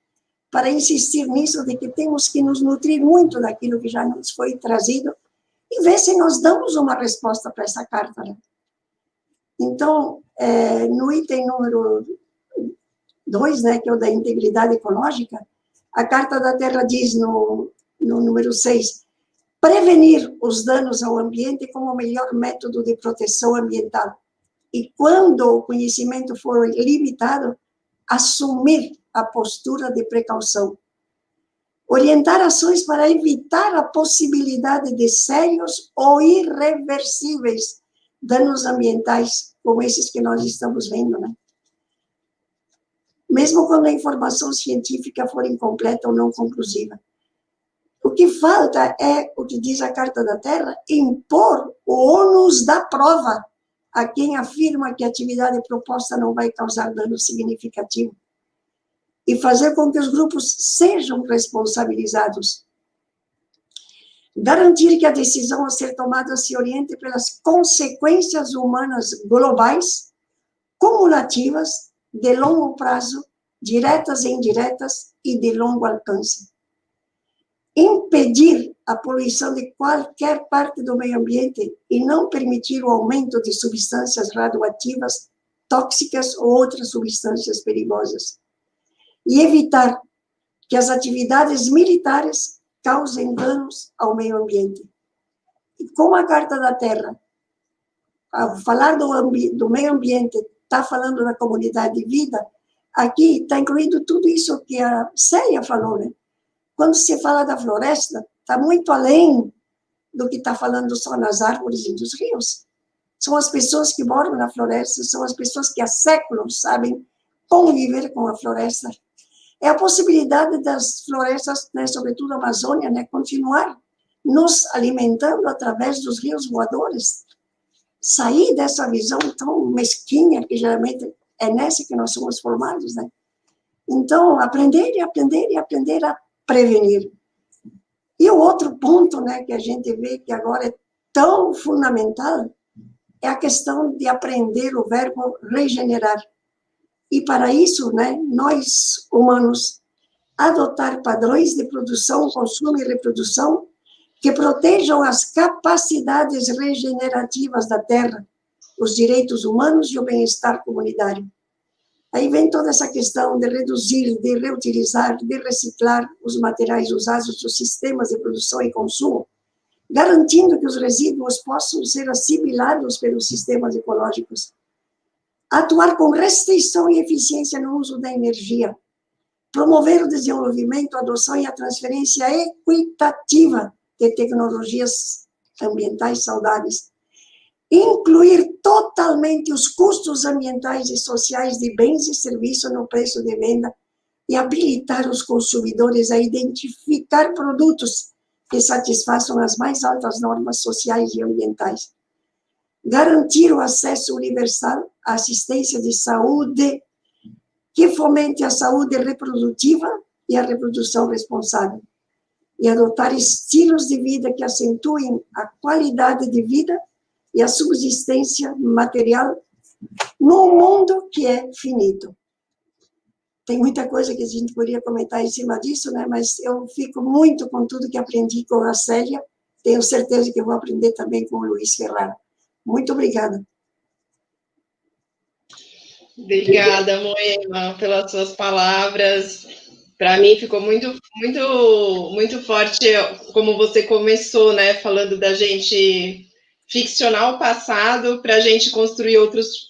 para insistir nisso, de que temos que nos nutrir muito daquilo que já nos foi trazido e ver se nós damos uma resposta para essa carta, né? Então, no item número 2, né, que é o da integridade ecológica, a Carta da Terra diz no número 6, prevenir os danos ao ambiente como o melhor método de proteção ambiental. E quando o conhecimento for limitado, assumir a postura de precaução. Orientar ações para evitar a possibilidade de sérios ou irreversíveis danos ambientais, como esses que nós estamos vendo, né? Mesmo quando a informação científica for incompleta ou não conclusiva. O que falta é, o que diz a Carta da Terra, impor o ônus da prova a quem afirma que a atividade proposta não vai causar dano significativo e fazer com que os grupos sejam responsabilizados. Garantir que a decisão a ser tomada se oriente pelas consequências humanas globais, cumulativas, de longo prazo, diretas e indiretas e de longo alcance. Impedir a poluição de qualquer parte do meio ambiente e não permitir o aumento de substâncias radioativas, tóxicas ou outras substâncias perigosas. E evitar que as atividades militares causem danos ao meio ambiente. E como a Carta da Terra, ao falar do meio ambiente, está falando da comunidade de vida, aqui está incluído tudo isso que a Célia falou, né? quando se fala da floresta, está muito além do que está falando só nas árvores e dos rios. São as pessoas que moram na floresta, são as pessoas que há séculos sabem conviver com a floresta. É a possibilidade das florestas, né, sobretudo a Amazônia, né, continuar nos alimentando através dos rios voadores. Sair dessa visão tão mesquinha, que geralmente é nessa que nós somos formados, né? Então, aprender e aprender e aprender a prevenir. E o outro ponto, né, que a gente vê que agora é tão fundamental é a questão de aprender o verbo regenerar. E para isso, né, nós, humanos, adotar padrões de produção, consumo e reprodução que protejam as capacidades regenerativas da Terra, os direitos humanos e o bem-estar comunitário. Aí vem toda essa questão de reduzir, de reutilizar, de reciclar os materiais usados dos sistemas de produção e consumo, garantindo que os resíduos possam ser assimilados pelos sistemas ecológicos. Atuar com restrição e eficiência no uso da energia. Promover o desenvolvimento, a adoção e a transferência equitativa de tecnologias ambientais saudáveis. Incluir totalmente os custos ambientais e sociais de bens e serviços no preço de venda e habilitar os consumidores a identificar produtos que satisfaçam as mais altas normas sociais e ambientais. Garantir o acesso universal à assistência de saúde que fomente a saúde reprodutiva e a reprodução responsável. E adotar estilos de vida que acentuem a qualidade de vida e a subsistência material num mundo que é finito. Tem muita coisa que a gente poderia comentar em cima disso, né? Mas eu fico muito com tudo que aprendi com a Célia. Tenho certeza que eu vou aprender também com o Luiz Ferrara. Muito obrigada.
Obrigada, Moema, pelas suas palavras. Para mim ficou muito forte como você começou, né? Falando da gente ficcionar o passado para a gente construir outros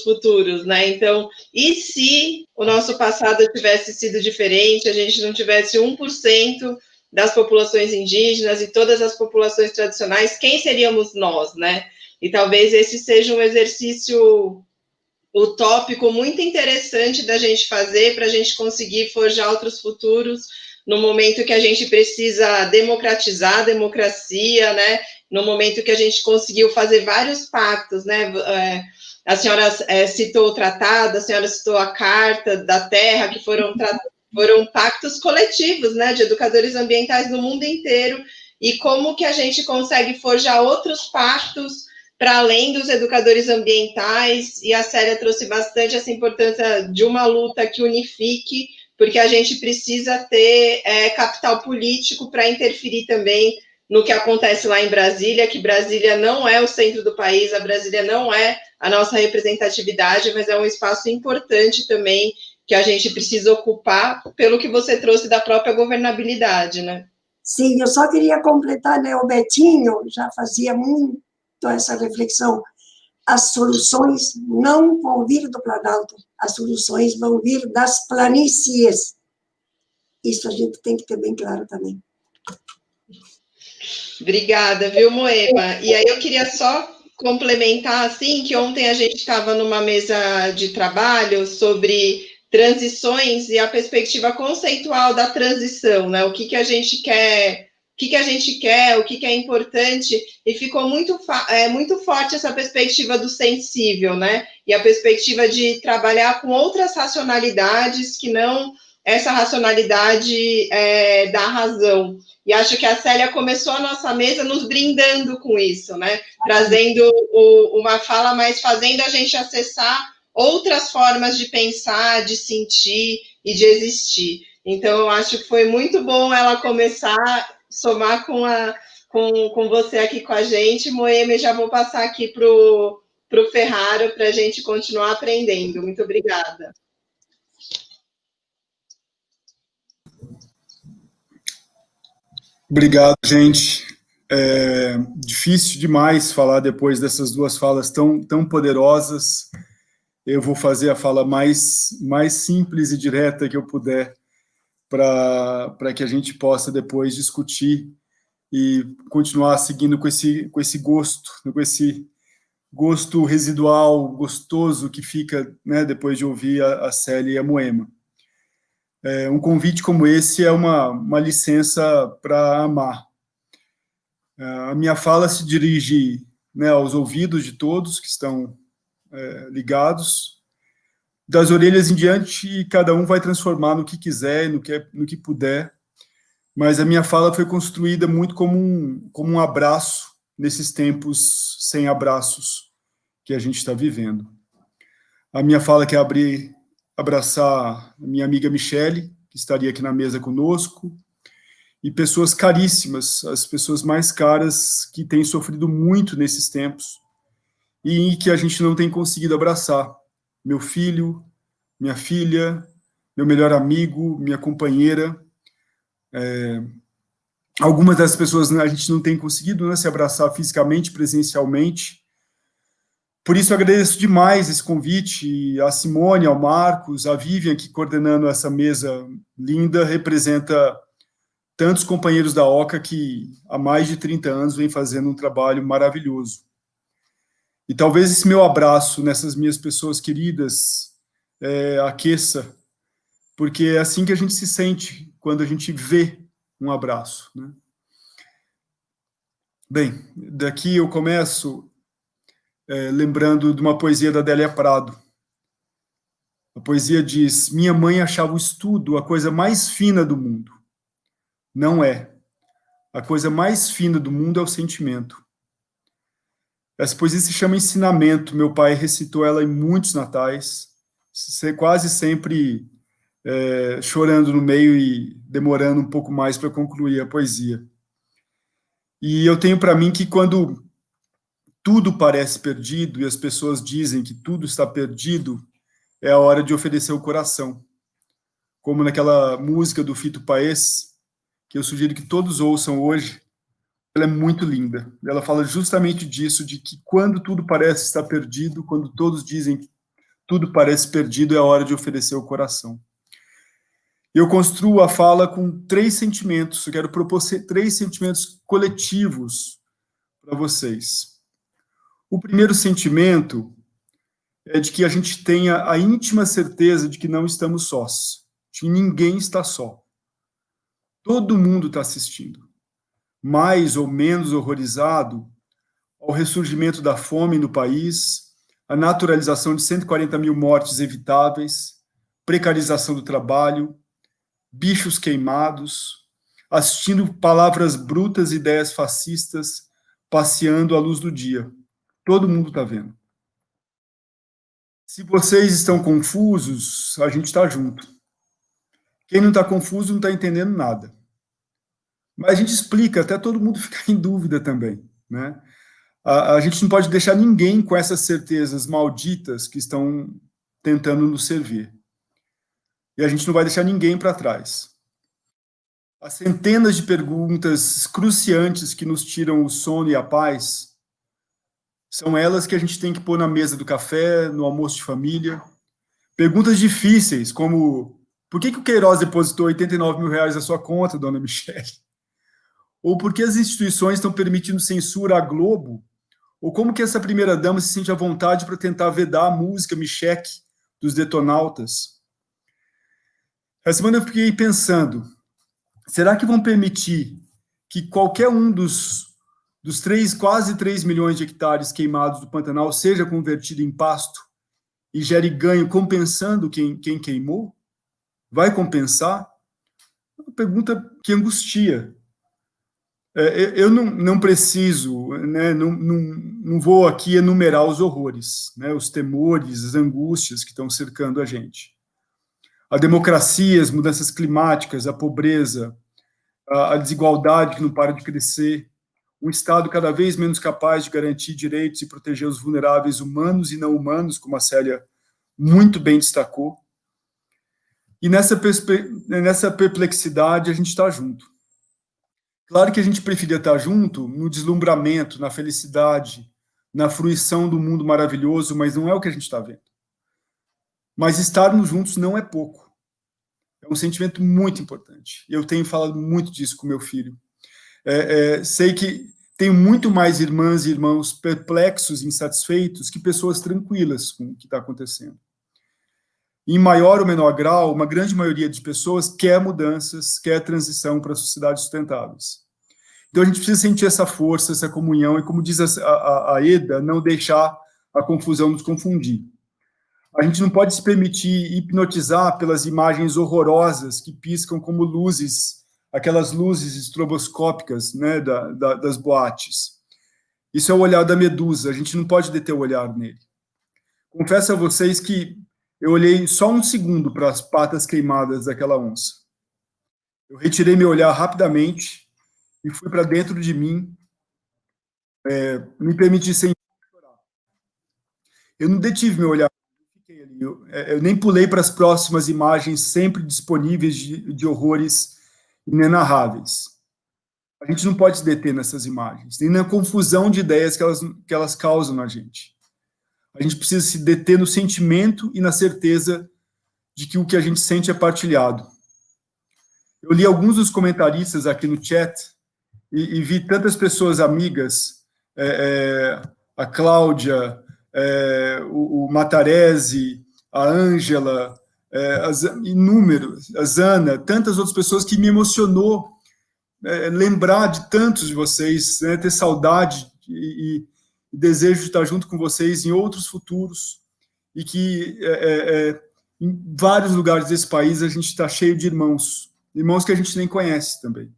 futuros, né? Então, e se o nosso passado tivesse sido diferente, a gente não tivesse 1% das populações indígenas e todas as populações tradicionais, quem seríamos nós, né? E talvez esse seja um exercício utópico muito interessante da gente fazer para a gente conseguir forjar outros futuros no momento que a gente precisa democratizar a democracia, né? No momento que a gente conseguiu fazer vários pactos, né? A senhora citou o tratado, a senhora citou a Carta da Terra, que foram pactos coletivos, né? De educadores ambientais no mundo inteiro, e como que a gente consegue forjar outros pactos para além dos educadores ambientais, e a Célia trouxe bastante essa importância de uma luta que unifique, porque a gente precisa ter capital político para interferir também no que acontece lá em Brasília, que Brasília não é o centro do país, a Brasília não é a nossa representatividade, mas é um espaço importante também que a gente precisa ocupar, pelo que você trouxe da própria governabilidade, né?
Sim, eu só queria completar, né, o Betinho já fazia muito essa reflexão. As soluções não vão vir do Planalto, as soluções vão vir das planícies. Isso a gente tem que ter bem claro também.
Obrigada, viu, Moema? E aí eu queria só complementar, assim, que ontem a gente estava numa mesa de trabalho sobre transições e a perspectiva conceitual da transição, né? O que a gente quer, o que é importante, e ficou muito forte essa perspectiva do sensível, né? E a perspectiva de trabalhar com outras racionalidades que não essa racionalidade da razão. E acho que a Célia começou a nossa mesa nos brindando com isso, né? Trazendo uma fala, mas fazendo a gente acessar outras formas de pensar, de sentir e de existir. Então, eu acho que foi muito bom ela começar a somar com você aqui com a gente. Moema, já vou passar aqui para o Ferraro para a gente continuar aprendendo. Muito obrigada.
Obrigado, gente. É difícil demais falar depois dessas duas falas tão poderosas. Eu vou fazer a fala mais simples e direta que eu puder para que a gente possa depois discutir e continuar seguindo com esse gosto residual, gostoso que fica, né, depois de ouvir a Célia e a Moema. Um convite como esse é uma licença para amar. A minha fala se dirige, né, aos ouvidos de todos que estão ligados, das orelhas em diante, e cada um vai transformar no que quiser, no que puder, mas a minha fala foi construída muito como um abraço nesses tempos sem abraços que a gente está vivendo. A minha fala quer abraçar a minha amiga Michele, que estaria aqui na mesa conosco, e pessoas caríssimas, as pessoas mais caras que têm sofrido muito nesses tempos e que a gente não tem conseguido abraçar. Meu filho, minha filha, meu melhor amigo, minha companheira. Algumas das pessoas, né, a gente não tem conseguido, né, se abraçar fisicamente, presencialmente. Por isso, eu agradeço demais esse convite, a Simone, ao Marcos, a Vivian, que coordenando essa mesa linda, representa tantos companheiros da OCA que há mais de 30 anos vem fazendo um trabalho maravilhoso. E talvez esse meu abraço nessas minhas pessoas queridas aqueça, porque é assim que a gente se sente quando a gente vê um abraço, né? Bem, daqui eu começo lembrando de uma poesia da Adélia Prado. A poesia diz: minha mãe achava o estudo a coisa mais fina do mundo. Não é. A coisa mais fina do mundo é o sentimento. Essa poesia se chama Ensinamento. Meu pai recitou ela em muitos natais, quase sempre chorando no meio e demorando um pouco mais para concluir a poesia. E eu tenho para mim que quando tudo parece perdido e as pessoas dizem que tudo está perdido, é a hora de oferecer o coração. Como naquela música do Fito Paez, que eu sugiro que todos ouçam hoje. Ela é muito linda. Ela fala justamente disso, de que quando tudo parece estar perdido, quando todos dizem que tudo parece perdido, é a hora de oferecer o coração. Eu construo a fala com 3 sentimentos. Eu quero propor 3 sentimentos coletivos para vocês. O primeiro sentimento é de que a gente tenha a íntima certeza de que não estamos sós, de que ninguém está só. Todo mundo está assistindo, mais ou menos horrorizado, ao ressurgimento da fome no país, a naturalização de 140 mil mortes evitáveis, precarização do trabalho, bichos queimados, assistindo palavras brutas e ideias fascistas passeando à luz do dia. Todo mundo está vendo. Se vocês estão confusos, a gente está junto. Quem não está confuso não está entendendo nada. Mas a gente explica até todo mundo ficar em dúvida também, né? A gente não pode deixar ninguém com essas certezas malditas que estão tentando nos servir. E a gente não vai deixar ninguém para trás. As centenas de perguntas cruciantes que nos tiram o sono e a paz são elas que a gente tem que pôr na mesa do café, no almoço de família. Perguntas difíceis, como: por que o Queiroz depositou 89 mil reais na sua conta, dona Michele? Ou por que as instituições estão permitindo censura à Globo? Ou como que essa primeira-dama se sente à vontade para tentar vedar a música Micheque dos Detonautas? Essa semana eu fiquei pensando, será que vão permitir que qualquer um dos quase 3 milhões de hectares queimados do Pantanal seja convertido em pasto e gere ganho compensando quem queimou? Vai compensar? Uma pergunta que angustia. Eu não preciso, né, não vou aqui enumerar os horrores, né, os temores, as angústias que estão cercando a gente. A democracia, as mudanças climáticas, a pobreza, a desigualdade que não para de crescer, um Estado cada vez menos capaz de garantir direitos e proteger os vulneráveis humanos e não humanos, como a Célia muito bem destacou. E nessa perplexidade a gente está junto. Claro que a gente preferia estar junto no deslumbramento, na felicidade, na fruição do mundo maravilhoso, mas não é o que a gente está vendo. Mas estarmos juntos não é pouco. É um sentimento muito importante. Eu tenho falado muito disso com meu filho. Sei que tenho muito mais irmãs e irmãos perplexos e insatisfeitos que pessoas tranquilas com o que está acontecendo. Em maior ou menor grau, uma grande maioria de pessoas quer mudanças, quer transição para sociedades sustentáveis. Então, a gente precisa sentir essa força, essa comunhão, e como diz a Eda, não deixar a confusão nos confundir. A gente não pode se permitir hipnotizar pelas imagens horrorosas que piscam como luzes, aquelas luzes estroboscópicas, né, das boates. Isso é o olhar da medusa, a gente não pode deter o olhar nele. Confesso a vocês que eu olhei só um segundo para as patas queimadas daquela onça. Eu retirei meu olhar rapidamente e fui para dentro de mim, me permitir sentir chorar. Eu não detive meu olhar, eu nem pulei para as próximas imagens sempre disponíveis de horrores inenarráveis. A gente não pode se deter nessas imagens, nem na confusão de ideias que elas causam na gente. A gente precisa se deter no sentimento e na certeza de que o que a gente sente é partilhado. Eu li alguns dos comentaristas aqui no chat e vi tantas pessoas amigas, a Cláudia, o Matarese, a Ângela, inúmeros, a Zana, tantas outras pessoas que me emocionou lembrar de tantos de vocês, né, ter saudade e desejo de estar junto com vocês em outros futuros, e que em vários lugares desse país a gente está cheio de irmãos que a gente nem conhece também.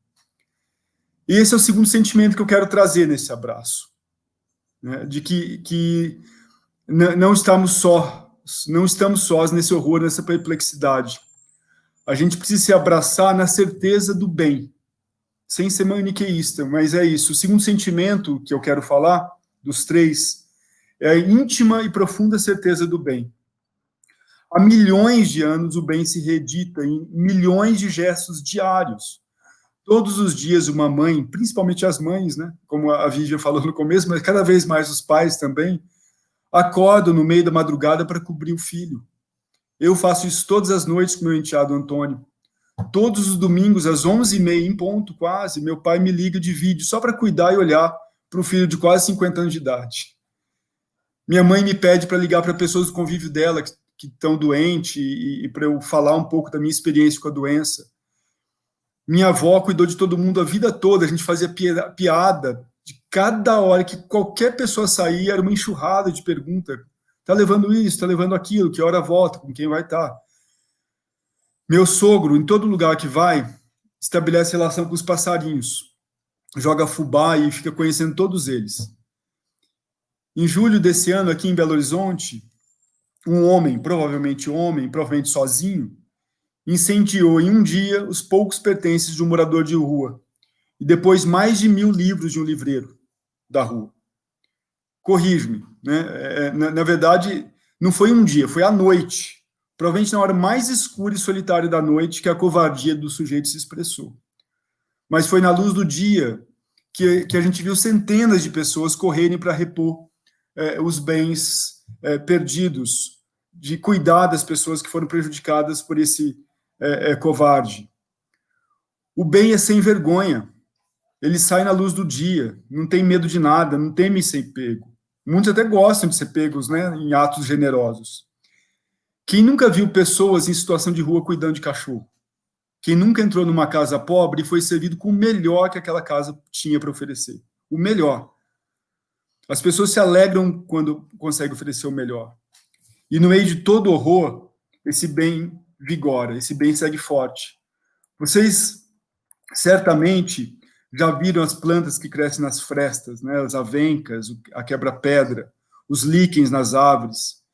E esse é o segundo sentimento que eu quero trazer nesse abraço, né, de que não estamos sós nesse horror, nessa perplexidade. A gente precisa se abraçar na certeza do bem, sem ser maniqueísta, mas é isso. O segundo sentimento que eu quero falar, dos três, é a íntima e profunda certeza do bem. Há milhões de anos o bem se reedita em milhões de gestos diários. Todos os dias uma mãe, principalmente as mães, né, como a Vivian falou no começo, mas cada vez mais os pais também, acordam no meio da madrugada para cobrir o filho. Eu faço isso todas as noites com meu enteado Antônio. Todos os domingos, às 11h30, em ponto quase, meu pai me liga de vídeo só para cuidar e olhar para o filho de quase 50 anos de idade. Minha mãe me pede para ligar para pessoas do convívio dela que estão doentes e para eu falar um pouco da minha experiência com a doença. Minha avó cuidou de todo mundo a vida toda, a gente fazia piada de cada hora que qualquer pessoa saía, era uma enxurrada de perguntas. Está levando isso, está levando aquilo, que hora volta, com quem vai estar. Meu sogro, em todo lugar que vai, estabelece relação com os passarinhos. Joga fubá e fica conhecendo todos eles. Em julho desse ano, aqui em Belo Horizonte, um homem, provavelmente sozinho, incendiou em um dia os poucos pertences de um morador de rua e depois mais de 1000 livros de um livreiro da rua. Corrijo-me, né? Na verdade, não foi um dia, foi à noite. Provavelmente na hora mais escura e solitária da noite que a covardia do sujeito se expressou. Mas foi na luz do dia que a gente viu centenas de pessoas correrem para repor os bens perdidos, de cuidar das pessoas que foram prejudicadas por esse covarde. O bem é sem vergonha. Ele sai na luz do dia, não tem medo de nada, não teme ser pego. Muitos até gostam de ser pegos, né, em atos generosos. Quem nunca viu pessoas em situação de rua cuidando de cachorro? Quem nunca entrou numa casa pobre e foi servido com o melhor que aquela casa tinha para oferecer? O melhor. As pessoas se alegram quando conseguem oferecer o melhor. E no meio de todo horror, esse bem vigora, esse bem segue forte. Vocês certamente já viram as plantas que crescem nas frestas, né? As avencas, a quebra-pedra, os líquens nas árvores.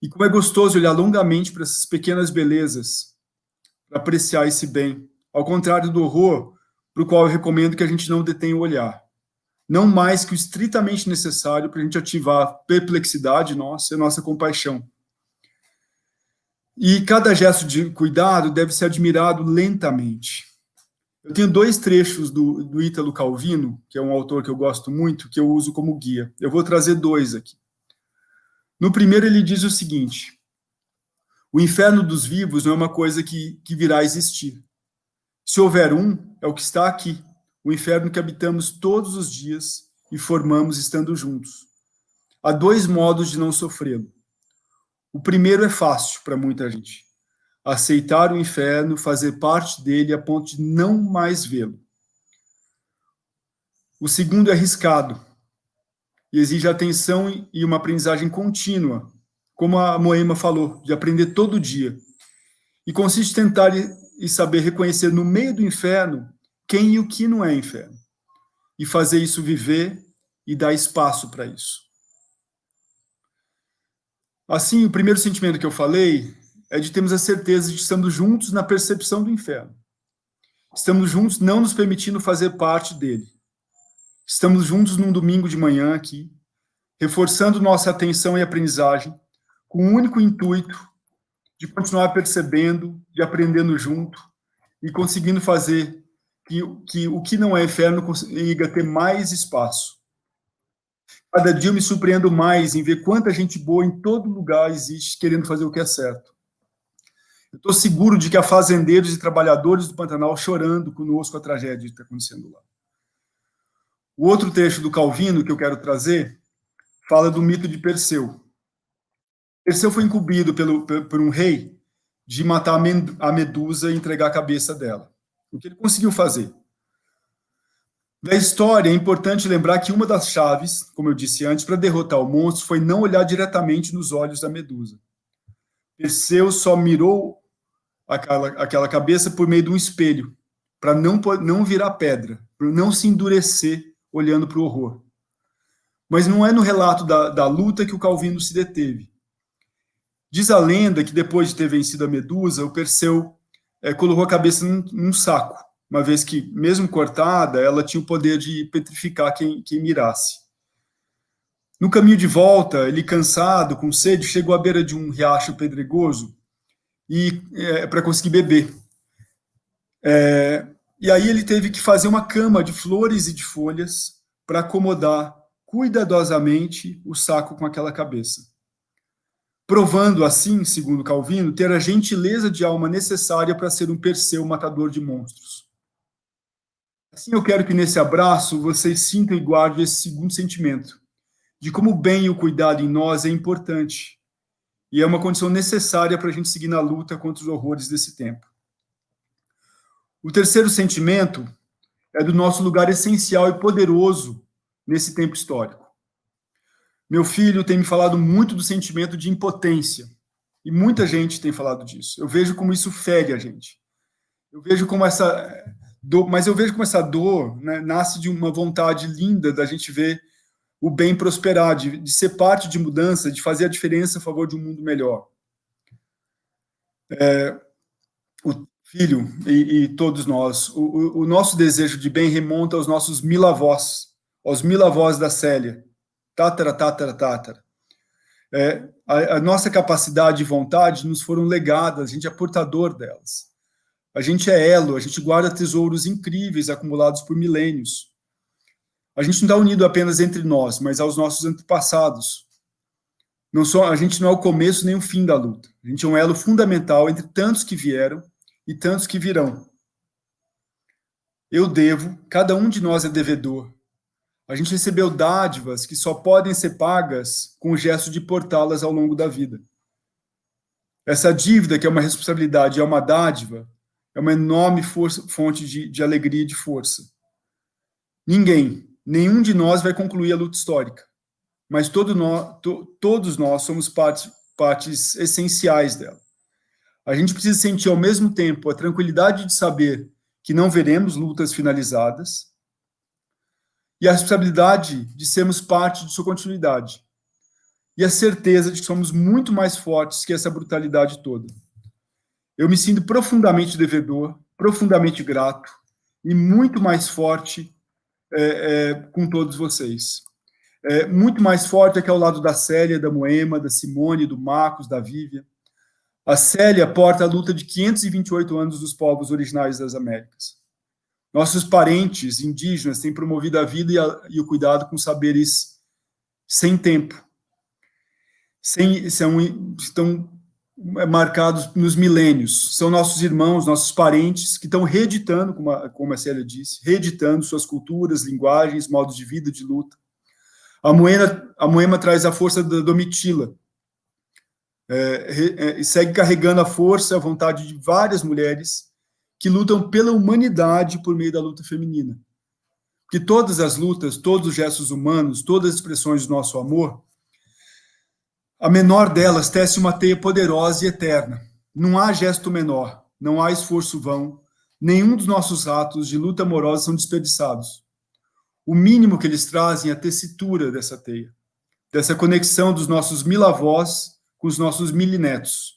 E como é gostoso olhar longamente para essas pequenas belezas, para apreciar esse bem, ao contrário do horror, para o qual eu recomendo que a gente não detenha o olhar. Não mais que o estritamente necessário para a gente ativar a perplexidade nossa e a nossa compaixão. E cada gesto de cuidado deve ser admirado lentamente. Eu tenho 2 trechos do Ítalo Calvino, que é um autor que eu gosto muito, que eu uso como guia. Eu vou trazer 2 aqui. No primeiro, ele diz o seguinte: O inferno dos vivos não é uma coisa que virá a existir. Se houver um, é o que está aqui, o inferno que habitamos todos os dias e formamos estando juntos. Há dois modos de não sofrê-lo. O primeiro é fácil para muita gente. Aceitar o inferno, fazer parte dele a ponto de não mais vê-lo. O segundo é arriscado e exige atenção e uma aprendizagem contínua, como a Moema falou, de aprender todo dia. E consiste em tentar e saber reconhecer no meio do inferno quem e o que não é inferno. E fazer isso viver e dar espaço para isso. Assim, o primeiro sentimento que eu falei é de termos a certeza de que estamos juntos na percepção do inferno. Estamos juntos não nos permitindo fazer parte dele. Estamos juntos num domingo de manhã aqui, reforçando nossa atenção e aprendizagem, com o único intuito de continuar percebendo, de aprendendo junto e conseguindo fazer que o que não é inferno consiga ter mais espaço. Cada dia eu me surpreendo mais em ver quanta gente boa em todo lugar existe querendo fazer o que é certo. Eu estou seguro de que há fazendeiros e trabalhadores do Pantanal chorando conosco a tragédia que está acontecendo lá. O outro trecho do Calvino que eu quero trazer fala do mito de Perseu. Perseu foi incumbido por um rei de matar a Medusa e entregar a cabeça dela. O que ele conseguiu fazer? Da história, é importante lembrar que uma das chaves, como eu disse antes, para derrotar o monstro foi não olhar diretamente nos olhos da Medusa. Perseu só mirou aquela cabeça por meio de um espelho, para não virar pedra, para não se endurecer olhando para o horror. Mas não é no relato da luta que o Calvino se deteve. Diz a lenda que depois de ter vencido a Medusa, o Perseu colocou a cabeça num saco, uma vez que, mesmo cortada, ela tinha o poder de petrificar quem mirasse. No caminho de volta, ele, cansado, com sede, chegou à beira de um riacho pedregoso para conseguir beber. E aí ele teve que fazer uma cama de flores e de folhas para acomodar cuidadosamente o saco com aquela cabeça. Provando assim, segundo Calvino, ter a gentileza de alma necessária para ser um Perseu matador de monstros. Assim eu quero que nesse abraço vocês sintam e guardem esse segundo sentimento, de como o bem e o cuidado em nós é importante, e é uma condição necessária para a gente seguir na luta contra os horrores desse tempo. O terceiro sentimento é do nosso lugar essencial e poderoso nesse tempo histórico. Meu filho tem me falado muito do sentimento de impotência, e muita gente tem falado disso. Eu vejo como isso fere a gente. Eu vejo como essa dor, né, nasce de uma vontade linda da gente ver o bem prosperar, de ser parte de mudança, de fazer a diferença a favor de um mundo melhor. O filho e todos nós, o nosso desejo de bem remonta aos nossos 1000 avós, aos 1000 avós da Célia, tátara. A nossa capacidade e vontade nos foram legadas, a gente é portador delas. A gente é elo, a gente guarda tesouros incríveis acumulados por milênios. A gente não está unido apenas entre nós, mas aos nossos antepassados. A gente não é o começo nem o fim da luta. A gente é um elo fundamental entre tantos que vieram e tantos que virão. Eu devo, cada um de nós é devedor. A gente recebeu dádivas que só podem ser pagas com o gesto de portá-las ao longo da vida. Essa dívida, que é uma responsabilidade e é uma dádiva, é uma enorme fonte de alegria e de força. Nenhum de nós vai concluir a luta histórica, mas todos nós somos partes essenciais dela. A gente precisa sentir ao mesmo tempo a tranquilidade de saber que não veremos lutas finalizadas, e a responsabilidade de sermos parte de sua continuidade, e a certeza de que somos muito mais fortes que essa brutalidade toda. Eu me sinto profundamente devedor, profundamente grato, e muito mais forte com todos vocês. Muito mais forte aqui ao lado da Célia, da Moema, da Simone, do Marcos, da Vivian. A Célia porta a luta de 528 anos dos povos originários das Américas. Nossos parentes indígenas têm promovido a vida e o cuidado com saberes sem tempo. Estão marcados nos milênios. São nossos irmãos, nossos parentes, que estão reeditando, como a Célia disse, reeditando suas culturas, linguagens, modos de vida, de luta. A Moema traz a força da Domitila, e segue carregando a força, a vontade de várias mulheres que lutam pela humanidade por meio da luta feminina. Que todas as lutas, todos os gestos humanos, todas as expressões do nosso amor, a menor delas tece uma teia poderosa e eterna. Não há gesto menor, não há esforço vão, nenhum dos nossos atos de luta amorosa são desperdiçados. O mínimo que eles trazem é a tessitura dessa teia, dessa conexão dos nossos 1000 avós com os nossos 1000 netos.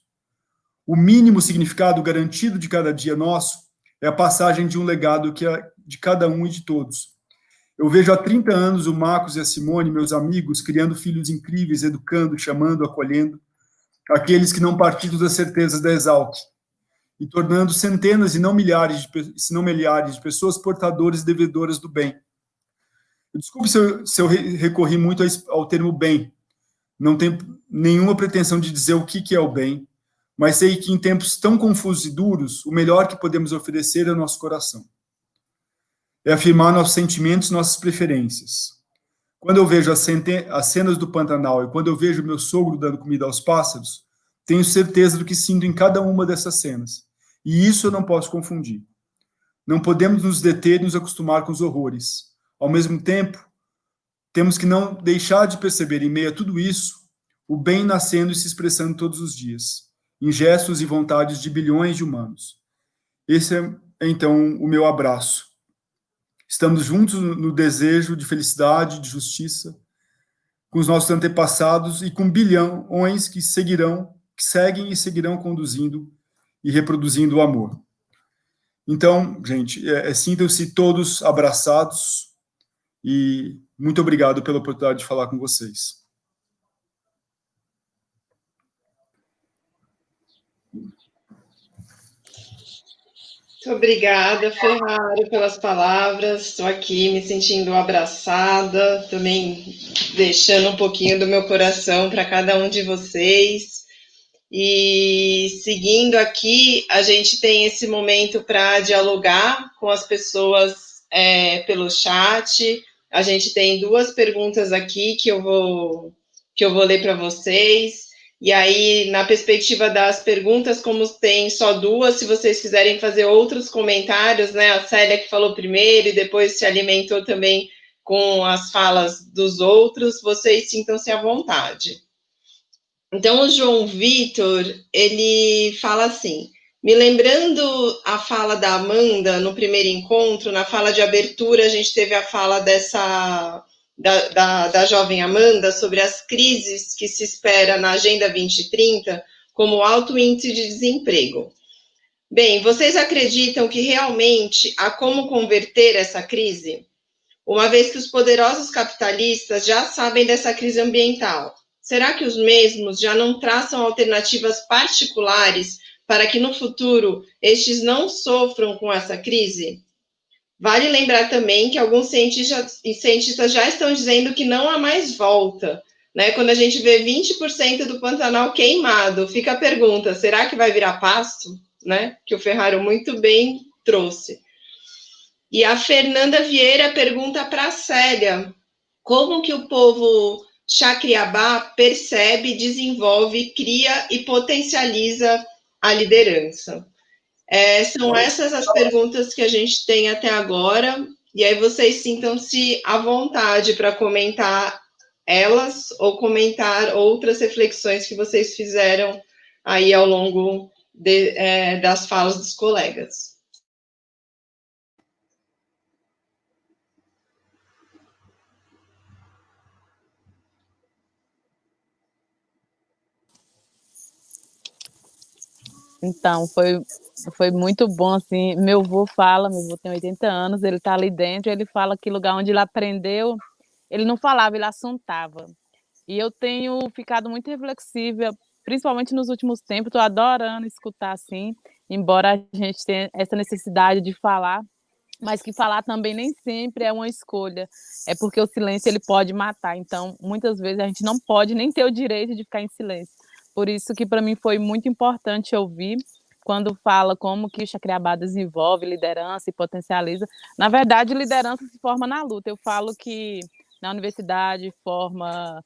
O mínimo significado garantido de cada dia nosso é a passagem de um legado que é de cada um e de todos. Eu vejo há 30 anos o Marcos e a Simone, meus amigos, criando filhos incríveis, educando, chamando, acolhendo, aqueles que não partilham das certezas da Exalc, e tornando centenas e não milhares, se não milhares de pessoas portadoras e devedoras do bem. Desculpe se eu recorri muito ao termo bem. Não tenho nenhuma pretensão de dizer o que é o bem, mas sei que em tempos tão confusos e duros, o melhor que podemos oferecer é o nosso coração. É afirmar nossos sentimentos, nossas preferências. Quando eu vejo as cenas do Pantanal e quando eu vejo meu sogro dando comida aos pássaros, tenho certeza do que sinto em cada uma dessas cenas. E isso eu não posso confundir. Não podemos nos deter e nos acostumar com os horrores. Ao mesmo tempo, temos que não deixar de perceber, em meio a tudo isso, o bem nascendo e se expressando todos os dias, em gestos e vontades de bilhões de humanos. Esse é, então, o meu abraço. Estamos juntos no desejo de felicidade, de justiça, com os nossos antepassados e com bilhões que seguem e seguirão conduzindo e reproduzindo o amor. Então, gente, sintam-se todos abraçados e muito obrigado pela oportunidade de falar com vocês.
Muito obrigada, Ferrari, pelas palavras. Estou aqui me sentindo abraçada, também deixando um pouquinho do meu coração para cada um de vocês. E seguindo aqui, a gente tem esse momento para dialogar com as pessoas pelo chat. A gente tem 2 perguntas aqui que eu vou ler para vocês. E aí, na perspectiva das perguntas, como tem só 2, se vocês quiserem fazer outros comentários, né? A Célia que falou primeiro e depois se alimentou também com as falas dos outros, vocês sintam-se à vontade. Então, o João Vitor, ele fala assim: me lembrando a fala da Amanda no primeiro encontro, na fala de abertura, a gente teve a fala da jovem Amanda sobre as crises que se espera na Agenda 2030, como alto índice de desemprego. Bem, vocês acreditam que realmente há como converter essa crise? Uma vez que os poderosos capitalistas já sabem dessa crise ambiental, será que os mesmos já não traçam alternativas particulares para que no futuro estes não sofram com essa crise? Vale lembrar também que alguns cientistas já estão dizendo que não há mais volta, né? Quando a gente vê 20% do Pantanal queimado, fica a pergunta, será que vai virar pasto? Né? Que o Ferrari muito bem trouxe. E a Fernanda Vieira pergunta para a Célia, como que o povo Chacriabá percebe, desenvolve, cria e potencializa a liderança? São essas as perguntas que a gente tem até agora, e aí vocês sintam-se à vontade para comentar elas ou comentar outras reflexões que vocês fizeram aí ao longo das falas dos colegas.
Então, foi muito bom, assim, meu avô tem 80 anos, ele está ali dentro, ele fala que lugar onde ele aprendeu, ele não falava, ele assuntava. E eu tenho ficado muito reflexiva, principalmente nos últimos tempos, estou adorando escutar assim, embora a gente tenha essa necessidade de falar, mas que falar também nem sempre é uma escolha, é porque o silêncio ele pode matar, então muitas vezes a gente não pode nem ter o direito de ficar em silêncio, Por isso que para mim foi muito importante ouvir quando fala como que o Chacriabá desenvolve liderança e potencializa. Na verdade, liderança se forma na luta. Eu falo que na universidade forma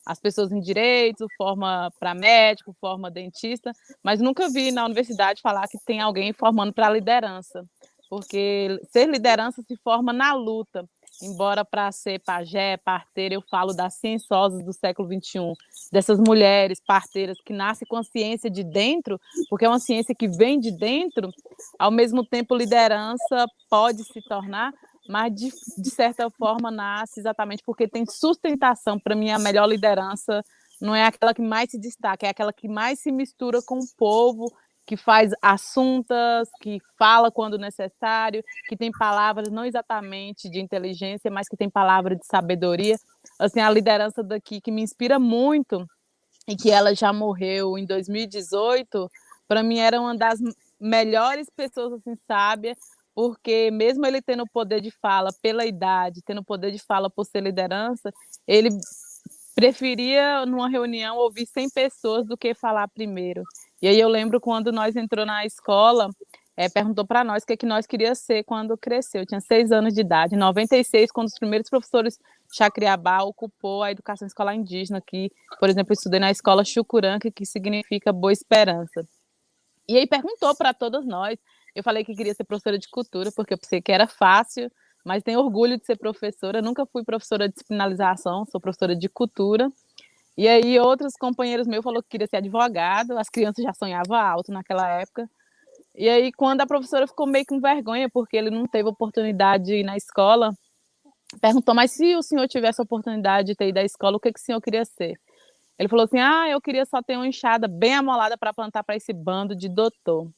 as pessoas em direito, forma para médico, forma dentista, mas nunca vi na universidade falar que tem alguém formando para liderança, porque ser liderança se forma na luta. Embora para ser pajé, parteira, eu falo das cienciosas do século XXI, dessas mulheres parteiras que nascem com a ciência de dentro, porque é uma ciência que vem de dentro, ao mesmo tempo liderança pode se tornar, mas de certa forma nasce exatamente porque tem sustentação. Para mim, a melhor liderança não é aquela que mais se destaca, é aquela que mais se mistura com o povo, que faz assuntas, que fala quando necessário, que tem palavras não exatamente de inteligência, mas que tem palavras de sabedoria. Assim, a liderança daqui que me inspira muito, e que ela já morreu em 2018, para mim era uma das melhores pessoas assim, sábias, porque mesmo ele tendo poder de fala pela idade, tendo poder de fala por ser liderança, ele preferia, numa reunião, ouvir 100 pessoas do que falar primeiro. E aí eu lembro quando nós entrou na escola, perguntou para nós o que nós queríamos ser quando cresceu. Eu tinha 6 anos de idade. Em 96, quando os primeiros professores Chacriabá ocupou a educação escolar indígena, que, por exemplo, eu estudei na escola Chucuranca, que significa Boa Esperança. E aí perguntou para todos nós. Eu falei que queria ser professora de cultura, porque eu pensei que era fácil, mas tenho orgulho de ser professora. Eu nunca fui professora de disciplinalização, sou professora de cultura. E aí outros companheiros meus falaram que queria ser advogado, as crianças já sonhavam alto naquela época. E aí quando a professora ficou meio com vergonha, porque ele não teve oportunidade de ir na escola, perguntou, mas se o senhor tivesse a oportunidade de ter ido à escola, o que o senhor queria ser? Ele falou assim, eu queria só ter uma enxada bem amolada para plantar para esse bando de doutor.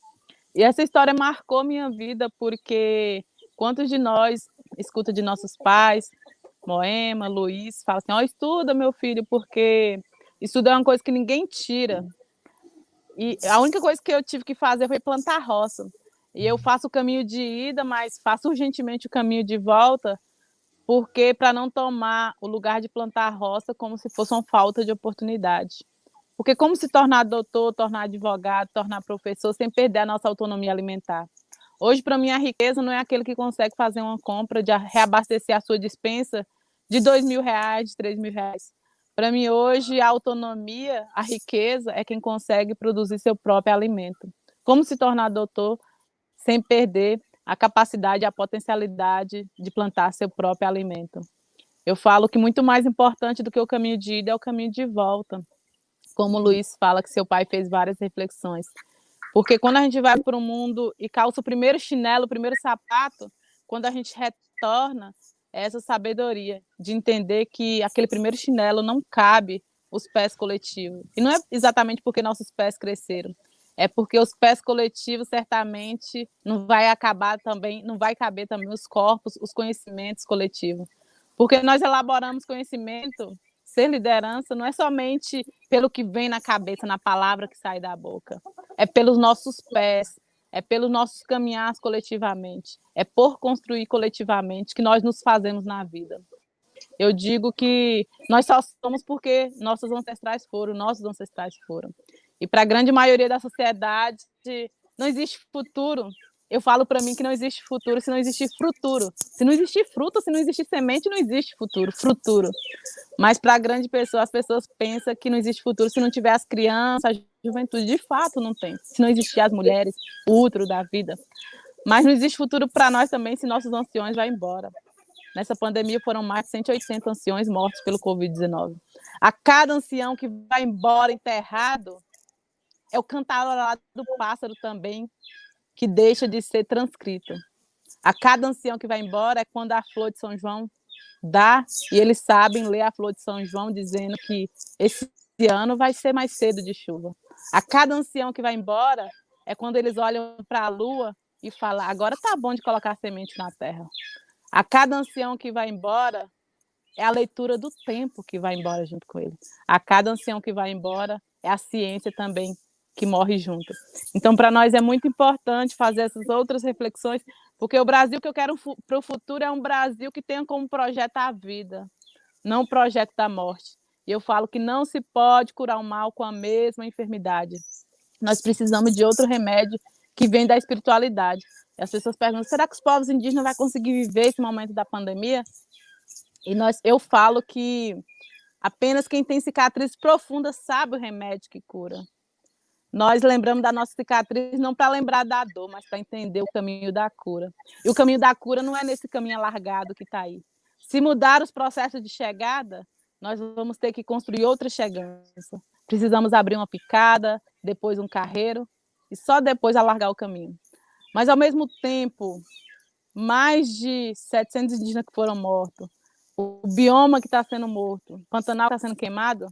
E essa história marcou minha vida, porque quantos de nós escuta de nossos pais, Moema, Luiz, fala assim, estuda, meu filho, porque estudo é uma coisa que ninguém tira. E a única coisa que eu tive que fazer foi plantar roça. E eu faço o caminho de ida, mas faço urgentemente o caminho de volta, porque para não tomar o lugar de plantar roça como se fosse uma falta de oportunidade. Porque como se tornar doutor, tornar advogado, tornar professor, sem perder a nossa autonomia alimentar? Hoje, para mim, a riqueza não é aquele que consegue fazer uma compra de reabastecer a sua despensa de R$ 2.000, de R$ 3.000. Para mim, hoje, a autonomia, a riqueza, é quem consegue produzir seu próprio alimento. Como se tornar doutor sem perder a capacidade, a potencialidade de plantar seu próprio alimento? Eu falo que muito mais importante do que o caminho de ida é o caminho de volta. Como o Luiz fala, que seu pai fez várias reflexões. Porque quando a gente vai para o mundo e calça o primeiro chinelo, o primeiro sapato, quando a gente retorna, é essa sabedoria de entender que aquele primeiro chinelo não cabe os pés coletivos. E não é exatamente porque nossos pés cresceram, é porque os pés coletivos certamente não vai caber também os corpos, os conhecimentos coletivos. Porque nós elaboramos conhecimento. Ser liderança não é somente pelo que vem na cabeça, na palavra que sai da boca. É pelos nossos pés, é pelos nossos caminhares coletivamente. É por construir coletivamente que nós nos fazemos na vida. Eu digo que nós só somos porque nossos ancestrais foram. E para a grande maioria da sociedade, não existe futuro. Eu falo para mim que não existe futuro se não existir fruturo. Se não existir fruto, se não existir semente, não existe fruturo. Mas para a grande pessoa, as pessoas pensam que não existe futuro se não tiver as crianças, a juventude. De fato, não tem. Se não existir as mulheres, o útero da vida. Mas não existe futuro para nós também se nossos anciões vão embora. Nessa pandemia foram mais de 180 anciões mortos pelo Covid-19. A cada ancião que vai embora enterrado, é o cantar lá do pássaro também, que deixa de ser transcrito. A cada ancião que vai embora é quando a flor de São João dá, e eles sabem ler a flor de São João dizendo que esse ano vai ser mais cedo de chuva. A cada ancião que vai embora é quando eles olham para a lua e falam, agora tá bom de colocar semente na terra. A cada ancião que vai embora é a leitura do tempo que vai embora junto com ele. A cada ancião que vai embora é a ciência também que morre junto. Então, para nós é muito importante fazer essas outras reflexões, porque o Brasil que eu quero para o futuro é um Brasil que tenha como projeto a vida, não o projeto da morte. E eu falo que não se pode curar o mal com a mesma enfermidade. Nós precisamos de outro remédio que vem da espiritualidade. E as pessoas perguntam, será que os povos indígenas vão conseguir viver esse momento da pandemia? E eu falo que apenas quem tem cicatriz profunda sabe o remédio que cura. Nós lembramos da nossa cicatriz não para lembrar da dor, mas para entender o caminho da cura. E o caminho da cura não é nesse caminho alargado que está aí. Se mudar os processos de chegada, nós vamos ter que construir outra chegança. Precisamos abrir uma picada, depois um carreiro, e só depois alargar o caminho. Mas, ao mesmo tempo, mais de 700 indígenas que foram mortos, o bioma que está sendo morto, o Pantanal que está sendo queimado,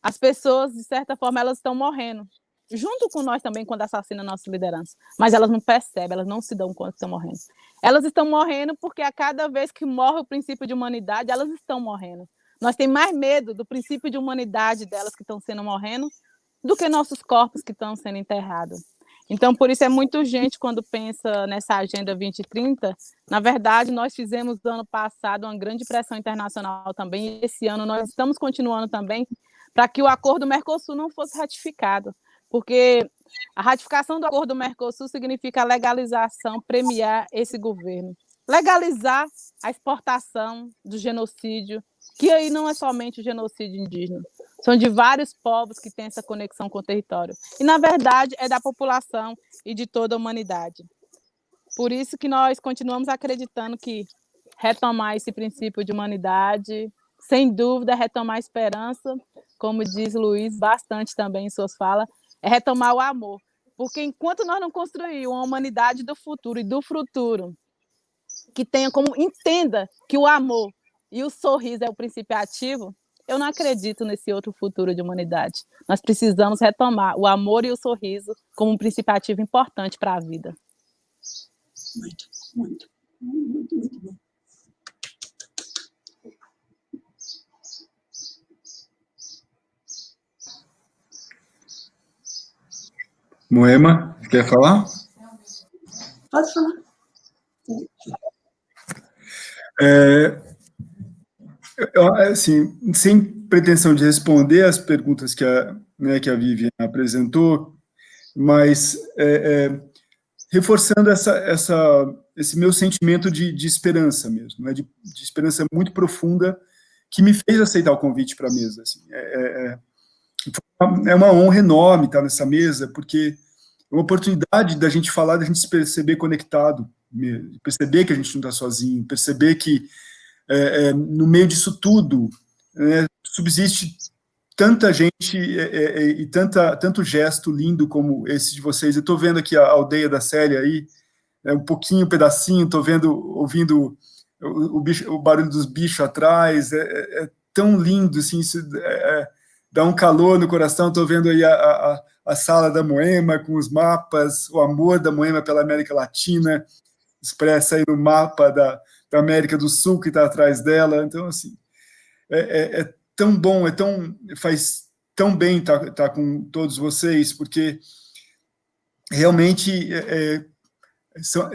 as pessoas, de certa forma, elas estão morrendo. Junto com nós também, quando assassinam a nossa liderança. Mas elas não percebem, elas não se dão conta que estão morrendo. Elas estão morrendo porque a cada vez que morre o princípio de humanidade, elas estão morrendo. Nós temos mais medo do princípio de humanidade delas que estão sendo morrendo do que nossos corpos que estão sendo enterrados. Então, por isso é muito urgente quando pensa nessa Agenda 2030. Na verdade, nós fizemos no ano passado uma grande pressão internacional também, e esse ano nós estamos continuando também para que o acordo do Mercosul não fosse ratificado, porque a ratificação do acordo do Mercosul significa a legalização, premiar esse governo. Legalizar a exportação do genocídio, que aí não é somente o genocídio indígena, são de vários povos que têm essa conexão com o território. E, na verdade, é da população e de toda a humanidade. Por isso que nós continuamos acreditando que retomar esse princípio de humanidade, sem dúvida, é retomar a esperança, como diz Luiz bastante também em suas falas, é retomar o amor. Porque enquanto nós não construirmos uma humanidade do futuro e do futuro, que tenha como, entenda que o amor e o sorriso é o princípio ativo, eu não acredito nesse outro futuro de humanidade. Nós precisamos retomar o amor e o sorriso como um princípio ativo importante para a vida.
Muito bom.
Moema, quer falar?
Pode falar.
Assim, sem pretensão de responder as perguntas que a Vivian apresentou, mas reforçando esse meu sentimento de esperança mesmo, né, de esperança muito profunda, que me fez aceitar o convite para a mesa. Assim. É uma honra enorme estar nessa mesa, porque é uma oportunidade da gente falar, da gente se perceber conectado, perceber que a gente não está sozinho, perceber que no meio disso tudo subsiste tanta gente e tanto gesto lindo como esse de vocês. Eu estou vendo aqui a aldeia da Célia aí, um pedacinho, estou ouvindo o barulho dos bichos atrás, é tão lindo, assim, isso dá um calor no coração. Estou vendo aí a sala da Moema com os mapas, o amor da Moema pela América Latina, expressa aí no mapa da América do Sul que está atrás dela. Então, assim, é tão bom, faz tão bem estar com todos vocês, porque realmente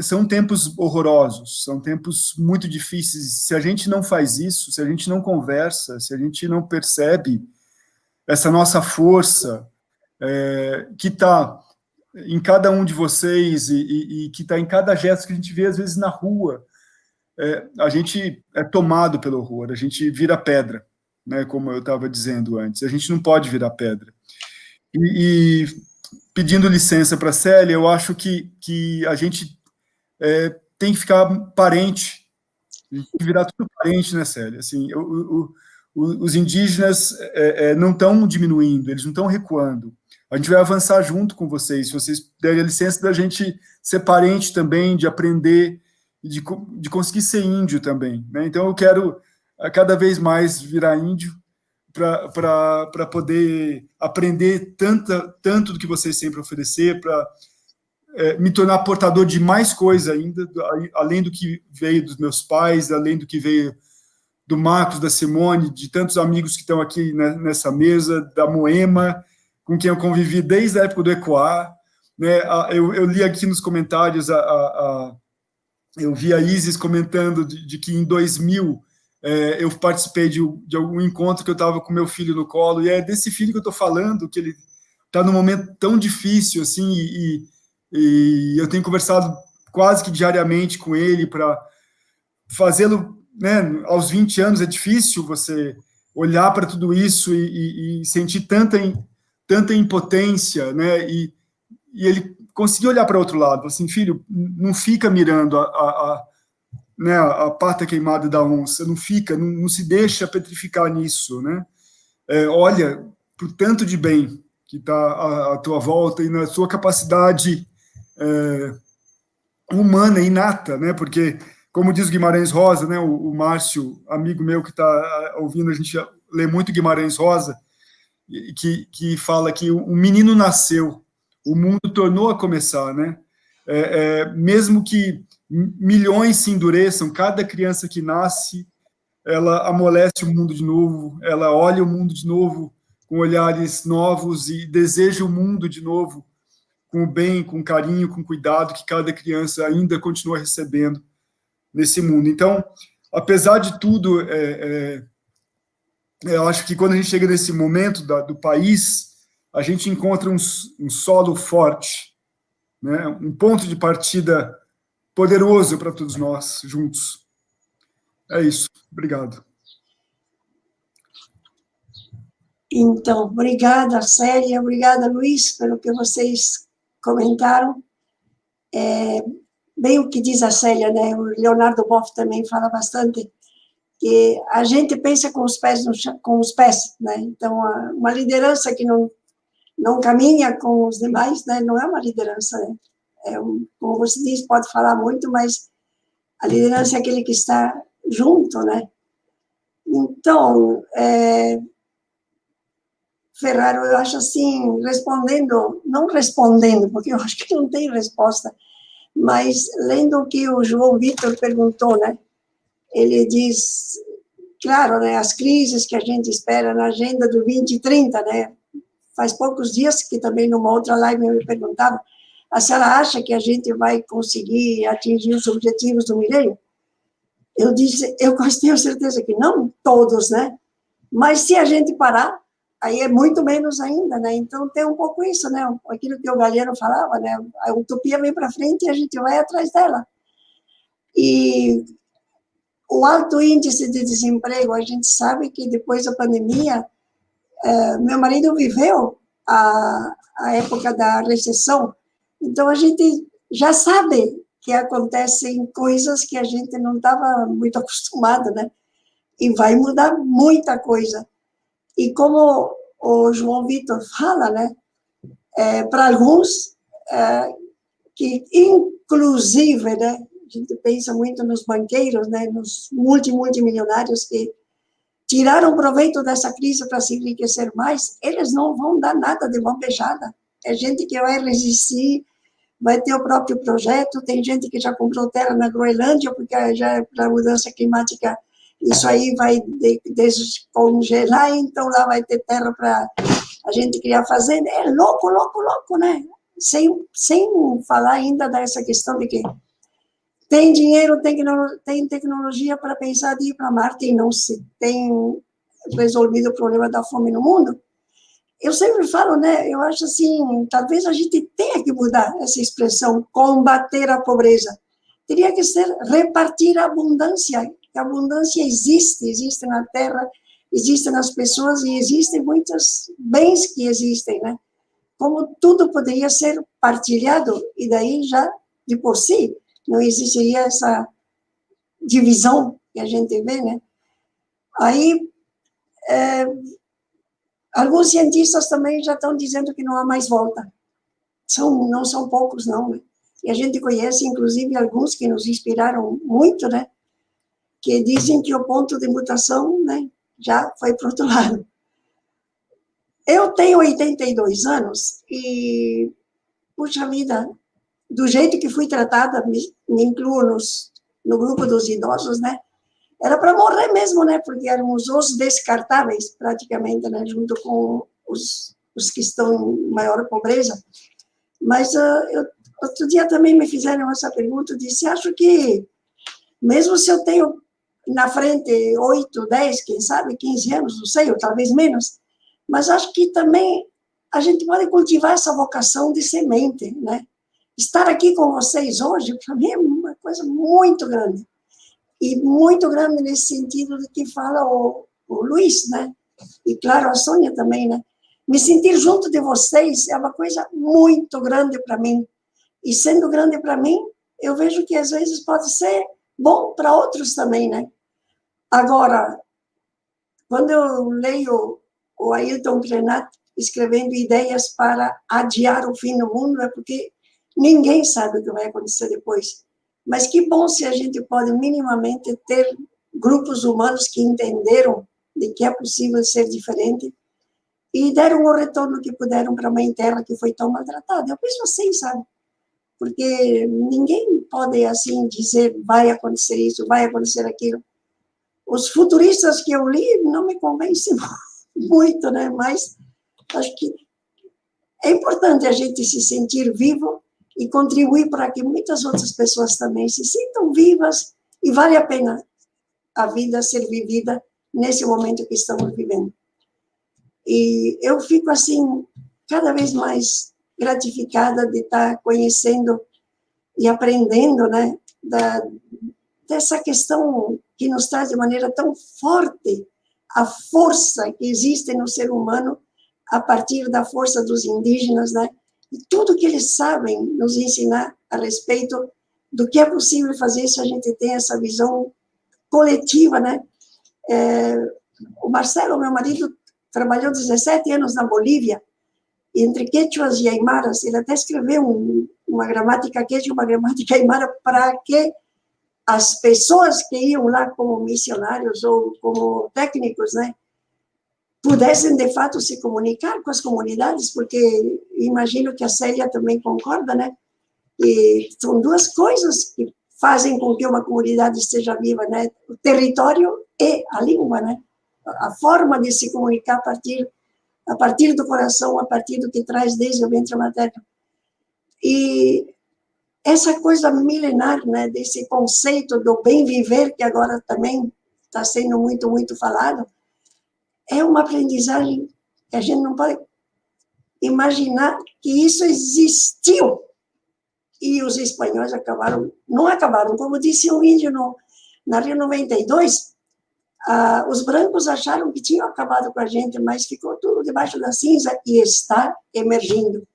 são tempos horrorosos, são tempos muito difíceis. Se a gente não faz isso, se a gente não conversa, se a gente não percebe essa nossa força que está em cada um de vocês e que está em cada gesto que a gente vê, às vezes, na rua, a gente é tomado pelo horror, a gente vira pedra, né, como eu estava dizendo antes. A gente não pode virar pedra. E pedindo licença para a Célia, eu acho que a gente tem que ficar parente, tem que virar tudo parente, né, Célia? Assim, os indígenas não estão diminuindo, eles não estão recuando. A gente vai avançar junto com vocês, se vocês derem a licença da gente ser parente também, de aprender, de conseguir ser índio também, né? Então eu quero cada vez mais virar índio para poder aprender tanto do que vocês têm para oferecer, para me tornar portador de mais coisa ainda, além do que veio dos meus pais, além do que veio do Marcos, da Simone, de tantos amigos que estão aqui nessa mesa, da Moema, com quem eu convivi desde a época do Ecoar, né? Eu li aqui nos comentários, eu vi a Isis comentando de que em 2000 eu participei de algum encontro que eu estava com meu filho no colo, e é desse filho que eu estou falando, que ele está num momento tão difícil, assim, e eu tenho conversado quase que diariamente com ele para fazê-lo, né, aos 20 anos é difícil você olhar para tudo isso e sentir tanta impotência, né, e ele conseguiu olhar para outro lado, assim, filho, não fica mirando né, a pata queimada da onça, não se deixa petrificar nisso, né, olha para o tanto de bem que está à tua volta e na sua capacidade humana, inata, né, porque, como diz Guimarães Rosa, né, o Márcio, amigo meu que está ouvindo, a gente lê muito Guimarães Rosa, que fala que o menino nasceu, o mundo tornou a começar, né? Mesmo que milhões se endureçam, cada criança que nasce, ela amolece o mundo de novo, ela olha o mundo de novo com olhares novos e deseja o mundo de novo, com o bem, com carinho, com cuidado que cada criança ainda continua recebendo nesse mundo. Então, apesar de tudo, eu acho que quando a gente chega nesse momento do país, a gente encontra um solo forte, né? Um ponto de partida poderoso para todos nós juntos. É isso. Obrigado.
Então, obrigada, Célia, obrigada, Luiz, pelo que vocês comentaram. Bem o que diz a Célia, né? O Leonardo Boff também fala bastante, que a gente pensa com os pés, com os pés, né? Então, uma liderança que não caminha com os demais, né? Não é uma liderança, né? Como você diz, pode falar muito, mas a liderança é aquele que está junto, né? Então, Ferraro, eu acho assim, não respondendo, porque eu acho que não tem resposta, mas lendo o que o João Vitor perguntou, né? Ele diz, claro, né, as crises que a gente espera na agenda do 2030, né? Faz poucos dias que também numa outra live eu me perguntava, a senhora acha que a gente vai conseguir atingir os objetivos do milênio? Eu disse, eu tenho certeza que não todos, né? Mas se a gente parar, aí é muito menos ainda, né? Então tem um pouco isso, né? Aquilo que o Galeano falava, né? A utopia vem para frente e a gente vai atrás dela. E o alto índice de desemprego, a gente sabe que depois da pandemia, meu marido viveu a época da recessão, então a gente já sabe que acontecem coisas que a gente não estava muito acostumado, né? E vai mudar muita coisa. E como o João Vitor fala, né? Para alguns, que inclusive, né? A gente pensa muito nos banqueiros, né? Nos multimilionários que tiraram proveito dessa crise para se enriquecer mais, eles não vão dar nada de mão beijada. É gente que vai resistir, vai ter o próprio projeto, tem gente que já comprou terra na Groenlândia, porque já para a mudança climática isso aí vai descongelar, então lá vai ter terra para a gente criar fazenda. É louco, né? Sem falar ainda dessa questão de que tem dinheiro, tem tecnologia para pensar de ir para Marte e não se tem resolvido o problema da fome no mundo. Eu sempre falo, né? Eu acho assim, talvez a gente tenha que mudar essa expressão, combater a pobreza. Teria que ser repartir a abundância. A abundância existe na Terra, existe nas pessoas e existem muitos bens que existem, né? Como tudo poderia ser partilhado e daí já de por si não existiria essa divisão que a gente vê, né? Aí, alguns cientistas também já estão dizendo que não há mais volta. Não são poucos, não, né? E a gente conhece, inclusive, alguns que nos inspiraram muito, né? Que dizem que o ponto de mutação, né, já foi para o outro lado. Eu tenho 82 anos e, puxa vida, do jeito que fui tratada, me incluo no grupo dos idosos, né? Era para morrer mesmo, né? Porque éramos os descartáveis, praticamente, né? Junto com os que estão em maior pobreza. Mas outro dia também me fizeram essa pergunta, eu disse, acho que, mesmo se eu tenho na frente 8, 10, quem sabe, 15 anos, não sei, ou talvez menos, mas acho que também a gente pode cultivar essa vocação de semente, né? Estar aqui com vocês hoje, para mim, é uma coisa muito grande. E muito grande nesse sentido de que fala o Luiz, né? E, claro, a Sônia também, né? Me sentir junto de vocês é uma coisa muito grande para mim. E sendo grande para mim, eu vejo que às vezes pode ser bom para outros também, né? Agora, quando eu leio o Ailton Krenak escrevendo ideias para adiar o fim do mundo, é porque ninguém sabe o que vai acontecer depois. Mas que bom se a gente pode minimamente ter grupos humanos que entenderam de que é possível ser diferente e deram o retorno que puderam para a Mãe Terra, que foi tão maltratada. Eu penso assim, sabe? Porque ninguém pode, assim, dizer vai acontecer isso, vai acontecer aquilo. Os futuristas que eu li não me convencem muito, né? Mas acho que é importante a gente se sentir vivo e contribuir para que muitas outras pessoas também se sintam vivas e vale a pena a vida ser vivida nesse momento que estamos vivendo. E eu fico, assim, cada vez mais gratificada de estar conhecendo e aprendendo, né, dessa questão que nos traz de maneira tão forte a força que existe no ser humano a partir da força dos indígenas, né? E tudo que eles sabem nos ensinar a respeito do que é possível fazer se a gente tem essa visão coletiva, né? O Marcelo, meu marido, trabalhou 17 anos na Bolívia, entre quechuas e aimaras. Ele até escreveu uma gramática quechua, uma gramática aimara, para que as pessoas que iam lá como missionários ou como técnicos, né, pudessem, de fato, se comunicar com as comunidades, porque imagino que a Célia também concorda, né? E são duas coisas que fazem com que uma comunidade esteja viva, né? O território e a língua, né? A forma de se comunicar a partir do coração, a partir do que traz desde o ventre materno. E essa coisa milenar, né, desse conceito do bem viver, que agora também está sendo muito, muito falado, é uma aprendizagem que a gente não pode imaginar que isso existiu. E os espanhóis não acabaram, como disse um índio na Rio 92, os brancos acharam que tinham acabado com a gente, mas ficou tudo debaixo da cinza e está emergindo.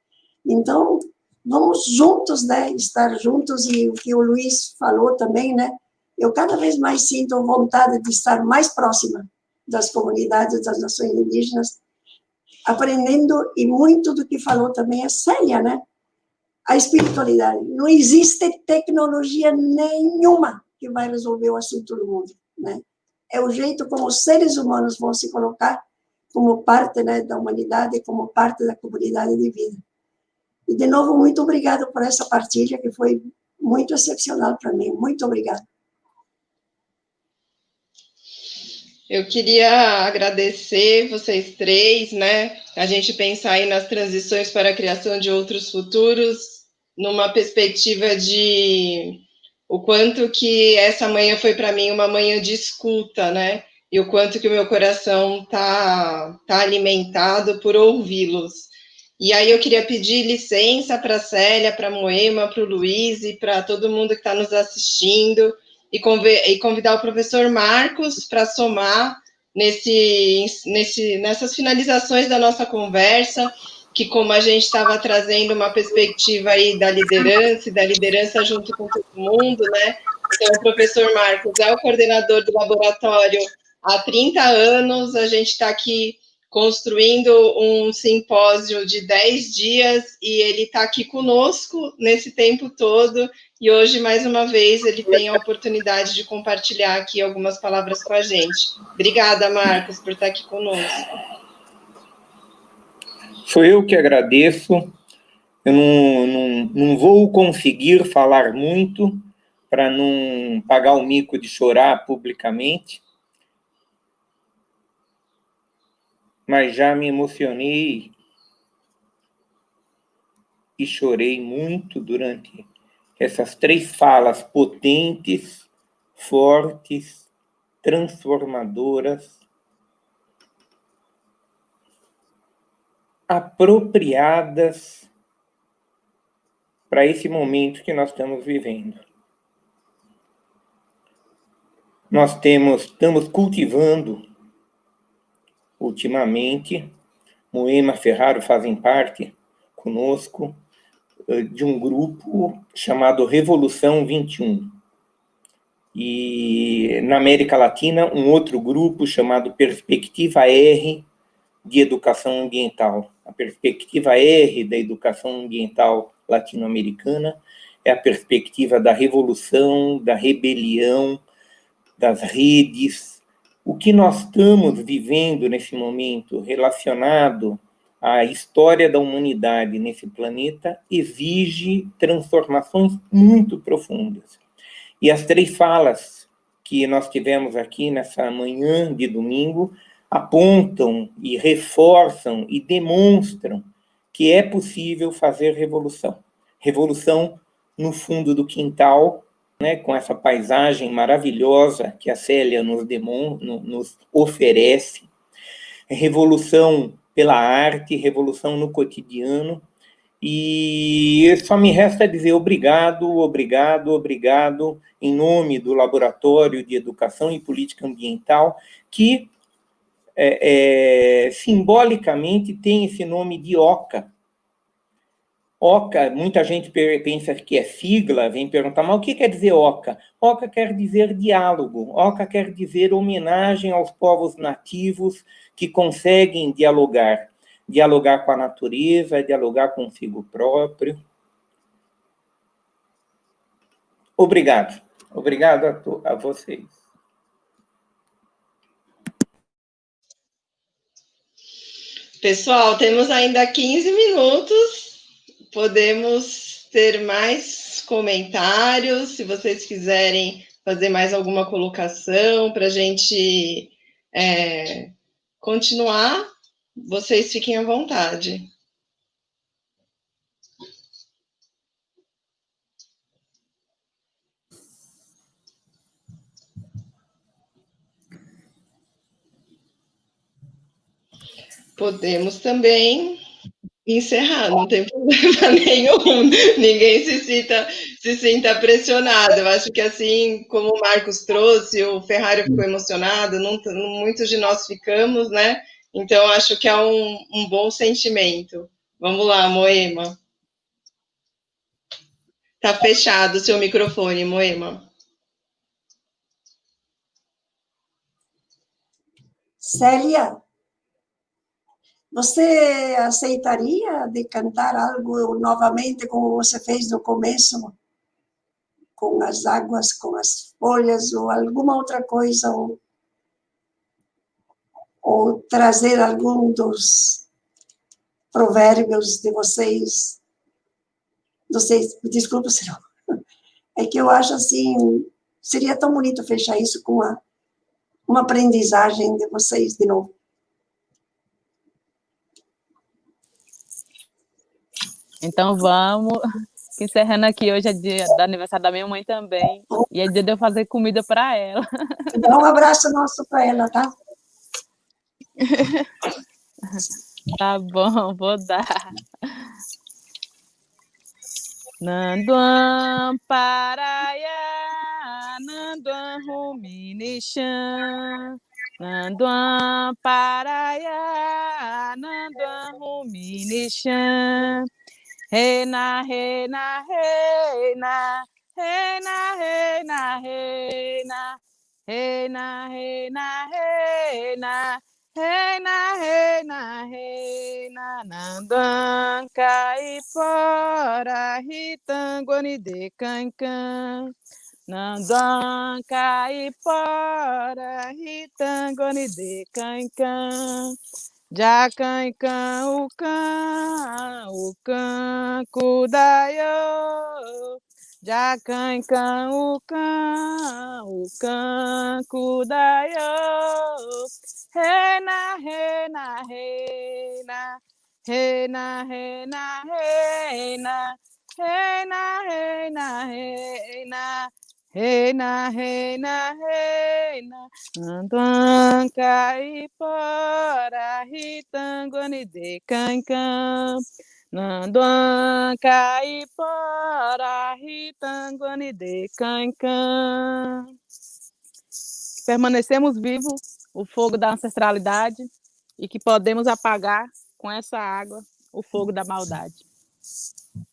Então, vamos juntos, né, estar juntos, e o que o Luiz falou também, né, eu cada vez mais sinto vontade de estar mais próxima das comunidades, das nações indígenas, aprendendo, e muito do que falou também a Célia, né, a espiritualidade. Não existe tecnologia nenhuma que vai resolver o assunto do mundo, né, é o jeito como os seres humanos vão se colocar como parte, né, da humanidade, como parte da comunidade de vida. E, de novo, muito obrigada por essa partilha, que foi muito excepcional para mim. Muito obrigada.
Eu queria agradecer vocês três, né? A gente pensar aí nas transições para a criação de outros futuros, numa perspectiva de o quanto que essa manhã foi para mim uma manhã de escuta, né? E o quanto que o meu coração tá alimentado por ouvi-los. E aí eu queria pedir licença para a Célia, para a Moema, para o Luiz e para todo mundo que está nos assistindo, e convidar o professor Marcos para somar nessas finalizações da nossa conversa, que, como a gente estava trazendo uma perspectiva aí da liderança, e da liderança junto com todo mundo, né? Então, o professor Marcos é o coordenador do laboratório há 30 anos, a gente está aqui construindo um simpósio de 10 dias, e ele está aqui conosco nesse tempo todo, e hoje, mais uma vez, ele tem a oportunidade de compartilhar aqui algumas palavras com a gente. Obrigada, Marcos, por estar aqui conosco.
Sou eu que agradeço. Eu não vou conseguir falar muito para não pagar o mico de chorar publicamente, mas já me emocionei e chorei muito durante essas 3 falas potentes, fortes transformadoras, apropriadas para esse momento que nós estamos vivendo. Nós estamos cultivando, ultimamente, Moema Ferraro fazem parte conosco de um grupo chamado Revolução 21. E na América Latina, um outro grupo chamado Perspectiva R de Educação Ambiental. A perspectiva R da educação ambiental latino-americana é a perspectiva da revolução, da rebelião, das redes. O que nós estamos vivendo nesse momento relacionado à história da humanidade nesse planeta exige transformações muito profundas. E as 3 falas que nós tivemos aqui nessa manhã de domingo apontam e reforçam e demonstram que é possível fazer revolução. Revolução no fundo do quintal, né, com essa paisagem maravilhosa que a Célia nos oferece. Revolução pela arte, revolução no cotidiano. E só me resta dizer obrigado, obrigado, obrigado, em nome do Laboratório de Educação e Política Ambiental, que simbolicamente tem esse nome de OCA. OCA, muita gente pensa que é sigla, vem perguntar, mas o que quer dizer OCA? OCA quer dizer diálogo, OCA quer dizer homenagem aos povos nativos que conseguem dialogar com a natureza, dialogar consigo próprio. Obrigado. Obrigado a vocês.
Pessoal, temos ainda 15 minutos. Podemos ter mais comentários, se vocês quiserem fazer mais alguma colocação para a gente continuar, vocês fiquem à vontade. Podemos também encerrar, não tem problema nenhum, ninguém se sinta pressionado. Eu acho que assim como o Marcos trouxe, o Ferrari ficou emocionado, muitos de nós ficamos, né? Então acho que é um bom sentimento. Vamos lá, Moema. Tá fechado o seu microfone, Moema.
Célia, você aceitaria de cantar algo novamente, como você fez no começo, com as águas, com as folhas, ou alguma outra coisa, ou trazer algum dos provérbios de vocês? Não sei, desculpa, senão. É que eu acho assim, seria tão bonito fechar isso com uma aprendizagem de vocês de novo.
Então vamos, encerrando aqui, hoje é dia do aniversário da minha mãe também, e é dia de eu fazer comida para ela.
Dá um abraço nosso para ela, tá?
Tá bom, vou dar. Nanduan Paraya, Nanduan Ruminishan, Nanduan Paraya, Nanduan Ruminishan, Reina, reina, reina, reina, reina, reina, reina, reina, reina, reina, reina, reina, Nandan, Caipora, Ritanguani de Cancan, Nandan, Caipora, Ritanguani de Cancan, Jacancan, o can, cudaio. Jacancan, o can, cudaio. Rena, rena, rena, rena, rena, rena, rena, rena, rena, Reina, reina, reina, Nanduan Caipora, Ritangoni de Cancã. Nanduan Caipora, Ritangoni de Cancã. Permanecemos vivos, o fogo da ancestralidade, e que podemos apagar com essa água o fogo da maldade.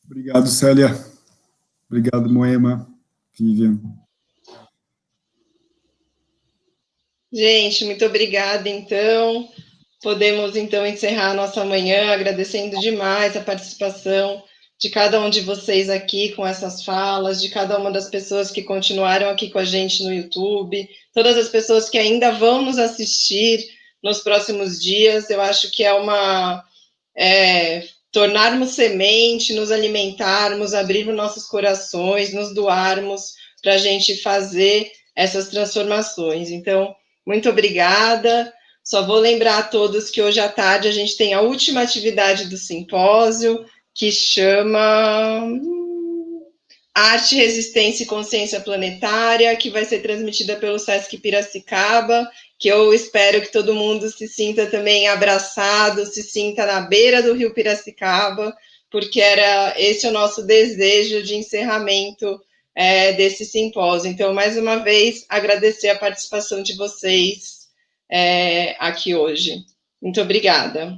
Obrigado, Célia. Obrigado, Moema, Vivian.
Gente, muito obrigada, então. Podemos, então, encerrar a nossa manhã agradecendo demais a participação de cada um de vocês aqui com essas falas, de cada uma das pessoas que continuaram aqui com a gente no YouTube, todas as pessoas que ainda vão nos assistir nos próximos dias. Eu acho que tornarmos semente, nos alimentarmos, abrirmos nossos corações, nos doarmos para a gente fazer essas transformações. Então, muito obrigada. Só vou lembrar a todos que hoje à tarde a gente tem a última atividade do simpósio, que chama Arte, Resistência e Consciência Planetária, que vai ser transmitida pelo Sesc Piracicaba, que eu espero que todo mundo se sinta também abraçado, se sinta na beira do Rio Piracicaba, porque era esse o nosso desejo de encerramento desse simpósio. Então, mais uma vez, agradecer a participação de vocês aqui hoje. Muito obrigada.